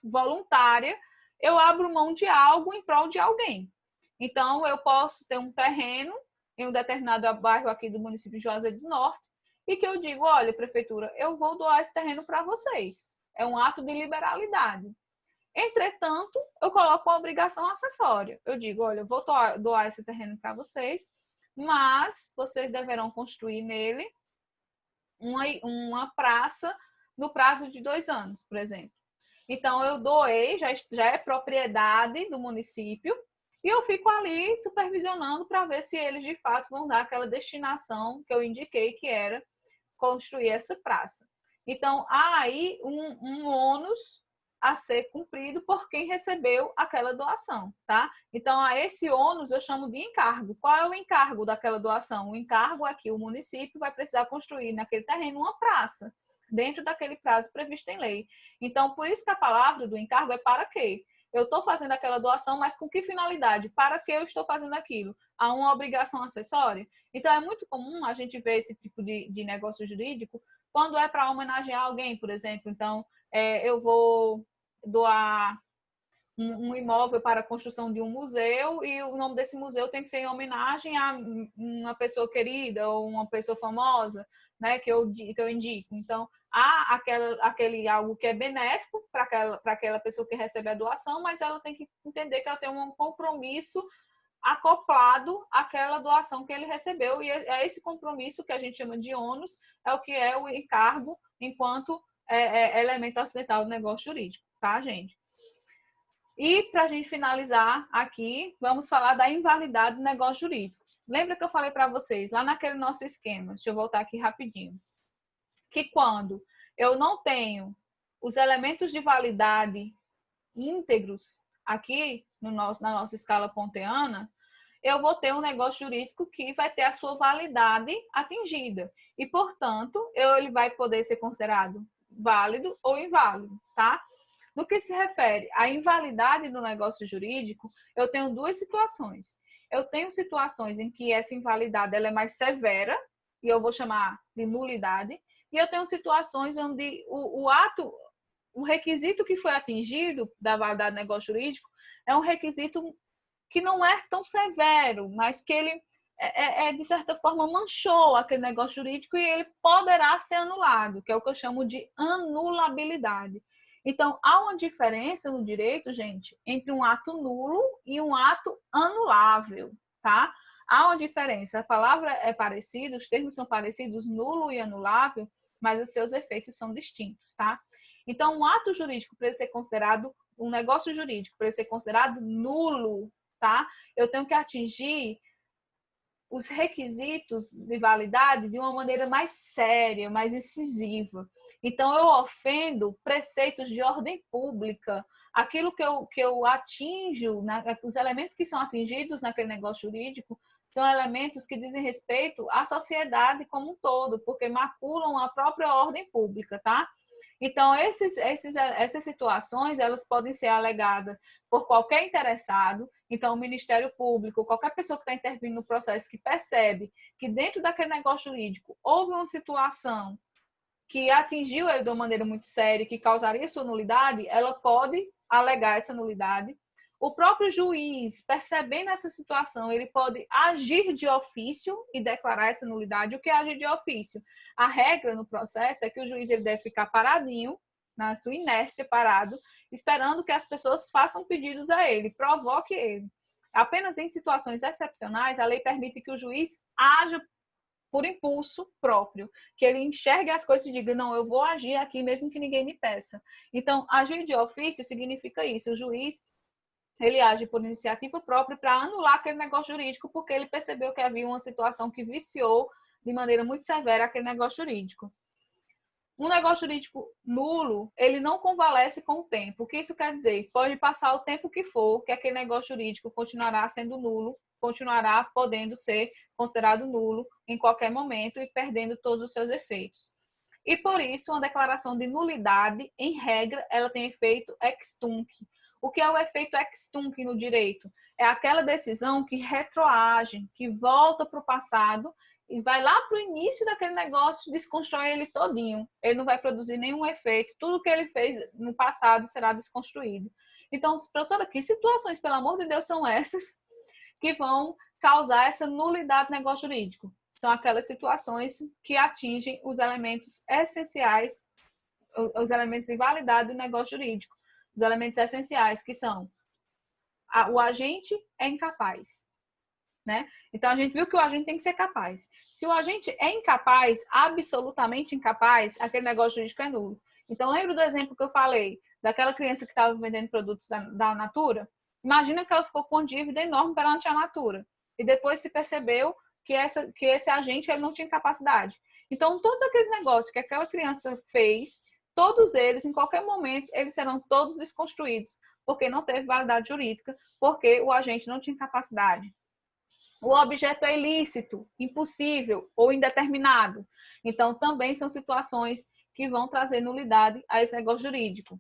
voluntária, eu abro mão de algo em prol de alguém. Então, eu posso ter um terreno em um determinado bairro aqui do município de Juazeiro do Norte e que eu digo, olha, prefeitura, eu vou doar esse terreno para vocês. É um ato de liberalidade. Entretanto, eu coloco uma obrigação acessória. Eu digo, olha, eu vou doar esse terreno para vocês, mas vocês deverão construir nele uma praça no prazo de 2 anos, por exemplo. Então, eu doei, já é propriedade do município, e eu fico ali supervisionando para ver se eles, de fato, vão dar aquela destinação que eu indiquei que era construir essa praça. Então, há aí um ônus a ser cumprido por quem recebeu aquela doação, tá? Então, a esse ônus eu chamo de encargo. Qual é o encargo daquela doação? O encargo é que o município vai precisar construir naquele terreno uma praça, dentro daquele prazo previsto em lei. Então, por isso que a palavra do encargo é para quê? Eu estou fazendo aquela doação, mas com que finalidade? Para que eu estou fazendo aquilo? Há uma obrigação acessória? Então, é muito comum a gente ver esse tipo de negócio jurídico quando é para homenagear alguém, por exemplo. Então, eu vou doar um imóvel para a construção de um museu e o nome desse museu tem que ser em homenagem a uma pessoa querida ou uma pessoa famosa, né, que eu indico. Então, há aquele algo que é benéfico para aquela pessoa que recebe a doação, mas ela tem que entender que ela tem um compromisso acoplado àquela doação que ele recebeu, e é esse compromisso que a gente chama de ônus, é o que é o encargo enquanto elemento acidental do negócio jurídico, tá, gente? E, para a gente finalizar aqui, vamos falar da invalidade do negócio jurídico. Lembra que eu falei para vocês, lá naquele nosso esquema, deixa eu voltar aqui rapidinho, que quando eu não tenho os elementos de validade íntegros aqui na nossa escala ponteana, eu vou ter um negócio jurídico que vai ter a sua validade atingida. E, portanto, ele vai poder ser considerado válido ou inválido, tá? No que se refere à invalidade do negócio jurídico, eu tenho 2 situações. Eu tenho situações em que essa invalidade ela é mais severa, e eu vou chamar de nulidade, e eu tenho situações onde o requisito que foi atingido da validade do negócio jurídico é um requisito que não é tão severo, mas que ele, de certa forma, manchou aquele negócio jurídico e ele poderá ser anulado, que é o que eu chamo de anulabilidade. Então, há uma diferença no direito, gente, entre um ato nulo e um ato anulável, tá? Há uma diferença. A palavra é parecida, os termos são parecidos, nulo e anulável, mas os seus efeitos são distintos, tá? Então, um ato jurídico, para ele ser considerado, um negócio jurídico, para ele ser considerado nulo, tá? Eu tenho que atingir os requisitos de validade de uma maneira mais séria, mais incisiva. Então, eu ofendo preceitos de ordem pública, aquilo que eu atinjo, os elementos que são atingidos naquele negócio jurídico são elementos que dizem respeito à sociedade como um todo, porque maculam a própria ordem pública, tá? Então, essas situações, elas podem ser alegadas por qualquer interessado. Então, o Ministério Público, qualquer pessoa que está intervindo no processo que percebe que dentro daquele negócio jurídico houve uma situação que atingiu ele de uma maneira muito séria, que causaria sua nulidade, ela pode alegar essa nulidade. O próprio juiz, percebendo essa situação, ele pode agir de ofício e declarar essa nulidade. O que é agir de ofício? A regra no processo é que o juiz ele deve ficar paradinho, na sua inércia, parado, esperando que as pessoas façam pedidos a ele, provoque ele. Apenas em situações excepcionais, a lei permite que o juiz haja por impulso próprio, que ele enxergue as coisas e diga, não, eu vou agir aqui mesmo que ninguém me peça. Então, agir de ofício significa isso. O juiz, ele age por iniciativa própria para anular aquele negócio jurídico, porque ele percebeu que havia uma situação que viciou de maneira muito severa aquele negócio jurídico. Um negócio jurídico nulo, ele não convalesce com o tempo. O que isso quer dizer? Pode passar o tempo que for, que aquele negócio jurídico continuará sendo nulo, continuará podendo ser considerado nulo em qualquer momento e perdendo todos os seus efeitos. E por isso, uma declaração de nulidade, em regra, ela tem efeito ex tunc. O que é o efeito ex tunc no direito? É aquela decisão que retroage, que volta para o passado e vai lá para o início daquele negócio, desconstrói ele todinho. Ele não vai produzir nenhum efeito. Tudo que ele fez no passado será desconstruído. Então, professora, que situações, pelo amor de Deus, são essas que vão causar essa nulidade do negócio jurídico? São aquelas situações que atingem os elementos essenciais, os elementos de validade do negócio jurídico. Os elementos essenciais, que são o agente é incapaz. Né? Então, a gente viu que o agente tem que ser capaz. Se o agente é incapaz, absolutamente incapaz, aquele negócio jurídico é nulo. Então, lembra do exemplo que eu falei, daquela criança que estava vendendo produtos da Natura? Imagina que ela ficou com uma dívida enorme perante a Natura. E depois se percebeu que esse agente ele não tinha capacidade. Então, todos aqueles negócios que aquela criança fez, todos eles, em qualquer momento, eles serão todos desconstruídos, porque não teve validade jurídica, porque o agente não tinha capacidade. O objeto é ilícito, impossível ou indeterminado. Então, também são situações que vão trazer nulidade a esse negócio jurídico.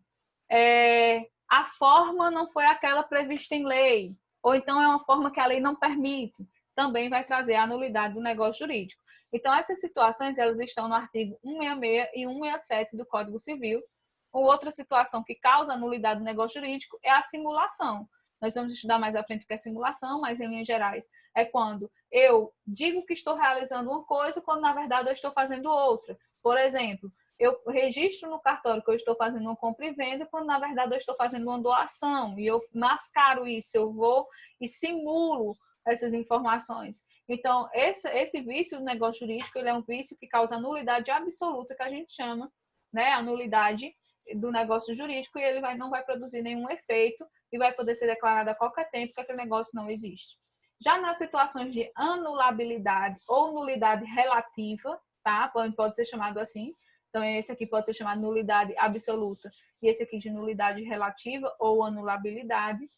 A forma não foi aquela prevista em lei, ou então é uma forma que a lei não permite, também vai trazer a nulidade do negócio jurídico. Então, essas situações elas estão no artigo 166 e 167 do Código Civil. Outra situação que causa a nulidade do negócio jurídico é a simulação. Nós vamos estudar mais à frente o que é simulação, mas em linhas gerais é quando eu digo que estou realizando uma coisa, quando na verdade eu estou fazendo outra. Por exemplo, eu registro no cartório que eu estou fazendo uma compra e venda, quando na verdade eu estou fazendo uma doação, e eu mascaro isso, eu vou e simulo essas informações. Então, esse vício do negócio jurídico, ele é um vício que causa nulidade absoluta, que a gente chama, né, a nulidade do negócio jurídico, e ele não vai produzir nenhum efeito e vai poder ser declarado a qualquer tempo que aquele negócio não existe. Já nas situações de anulabilidade ou nulidade relativa, tá? Pode ser chamado assim. Então, esse aqui pode ser chamado nulidade absoluta e esse aqui de nulidade relativa ou anulabilidade.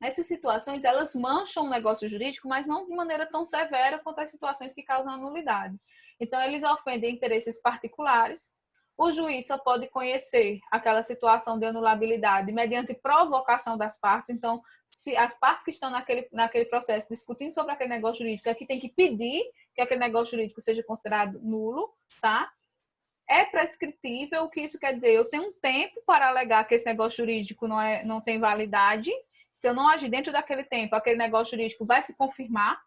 Essas situações, elas mancham o negócio jurídico, mas não de maneira tão severa quanto as situações que causam a nulidade. Então, eles ofendem interesses particulares. O juiz só pode conhecer aquela situação de anulabilidade mediante provocação das partes. Então, se as partes que estão naquele processo discutindo sobre aquele negócio jurídico, aqui tem que pedir que aquele negócio jurídico seja considerado nulo, tá? É prescritível, o que isso quer dizer? Eu tenho um tempo para alegar que esse negócio jurídico não tem validade. Se eu não agir dentro daquele tempo, aquele negócio jurídico vai se confirmar,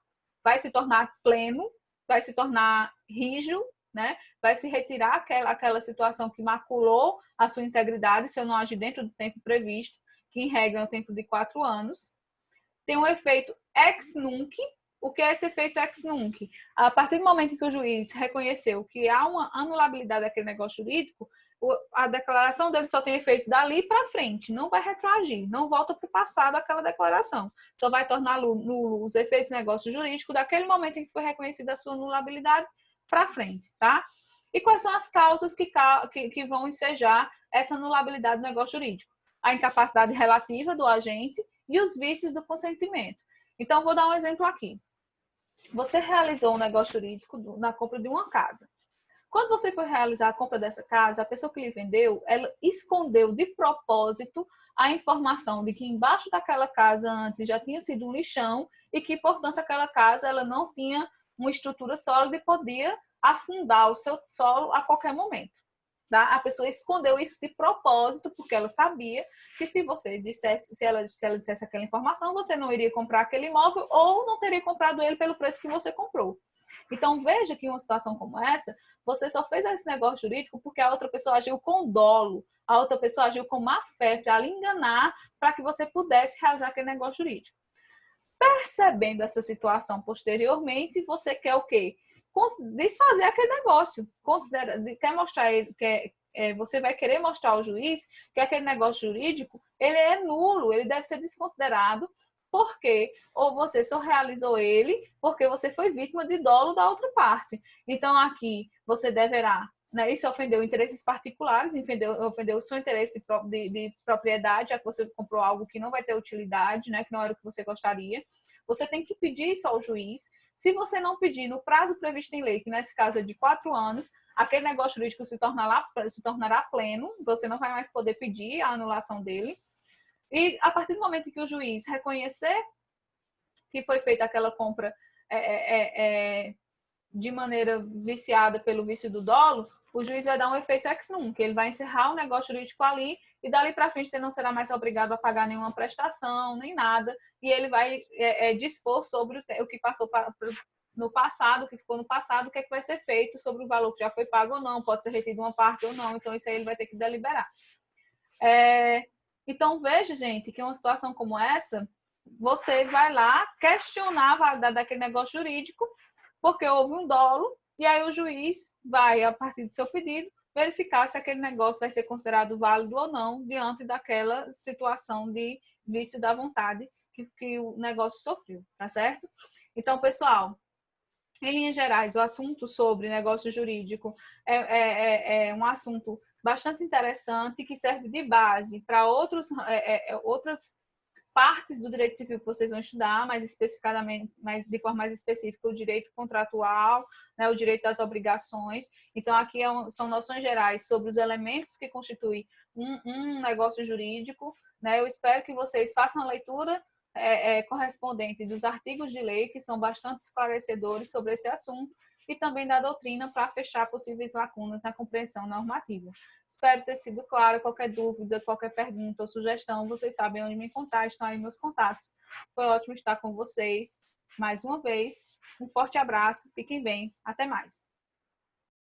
vai se tornar pleno, vai se tornar rígido, né? Vai se retirar aquela situação que maculou a sua integridade se eu não agir dentro do tempo previsto, que em regra é um tempo de 4 anos. Tem um efeito ex nunc. O que é esse efeito ex nunc? A partir do momento em que o juiz reconheceu que há uma anulabilidade daquele negócio jurídico, a declaração dele só tem efeito dali para frente, não vai retroagir, não volta para o passado aquela declaração. Só vai tornar nulo os efeitos do negócio jurídico daquele momento em que foi reconhecida a sua anulabilidade para frente, tá? E quais são as causas que vão ensejar essa anulabilidade do negócio jurídico? A incapacidade relativa do agente e os vícios do consentimento. Então, vou dar um exemplo aqui. Você realizou um negócio jurídico na compra de uma casa. Quando você foi realizar a compra dessa casa, a pessoa que lhe vendeu, ela escondeu de propósito a informação de que embaixo daquela casa antes já tinha sido um lixão e que, portanto, aquela casa ela não tinha uma estrutura sólida e podia afundar o seu solo a qualquer momento. Tá? A pessoa escondeu isso de propósito, porque ela sabia que se ela dissesse aquela informação, você não iria comprar aquele imóvel ou não teria comprado ele pelo preço que você comprou. Então, veja que em uma situação como essa, você só fez esse negócio jurídico porque a outra pessoa agiu com dolo, a outra pessoa agiu com má fé para lhe enganar, para que você pudesse realizar aquele negócio jurídico. Percebendo essa situação posteriormente, você quer o quê? Desfazer aquele negócio. Quer mostrar ele, você vai querer mostrar ao juiz que aquele negócio jurídico ele é nulo, ele deve ser desconsiderado, porque ou você só realizou ele porque você foi vítima de dolo da outra parte. Então, aqui, você deverá, né, isso ofendeu interesses particulares, ofendeu o seu interesse de propriedade, já que você comprou algo que não vai ter utilidade, né, que não era o que você gostaria. Você tem que pedir isso ao juiz. Se você não pedir no prazo previsto em lei, que nesse caso é de 4 anos, aquele negócio jurídico se tornará pleno, você não vai mais poder pedir a anulação dele. E a partir do momento que o juiz reconhecer que foi feita aquela compra de maneira viciada pelo vício do dolo, o juiz vai dar um efeito ex nunc, ele vai encerrar o negócio jurídico ali e dali para frente você não será mais obrigado a pagar nenhuma prestação, nem nada, e ele vai dispor sobre o que passou no passado, o que ficou no passado, o que é que vai ser feito sobre o valor que já foi pago ou não, pode ser retido uma parte ou não, então isso aí ele vai ter que deliberar. Então, veja, gente, que uma situação como essa, você vai lá questionar a validade daquele negócio jurídico, porque houve um dolo, e aí o juiz vai, a partir do seu pedido, verificar se aquele negócio vai ser considerado válido ou não diante daquela situação de vício da vontade que o negócio sofreu, tá certo? Então, pessoal, em linhas gerais, o assunto sobre negócio jurídico é um assunto bastante interessante que serve de base para outras partes do direito civil que vocês vão estudar, mais especificadamente, de forma mais específica, o direito contratual, né, o direito das obrigações. Então, aqui são noções gerais sobre os elementos que constituem um negócio jurídico, né? Eu espero que vocês façam a leitura correspondente dos artigos de lei, que são bastante esclarecedores sobre esse assunto, e também da doutrina para fechar possíveis lacunas na compreensão normativa. Espero ter sido claro. Qualquer dúvida, qualquer pergunta ou sugestão, vocês sabem onde me encontrar, estão aí meus contatos. Foi ótimo estar com vocês mais uma vez. Um forte abraço, fiquem bem, até mais.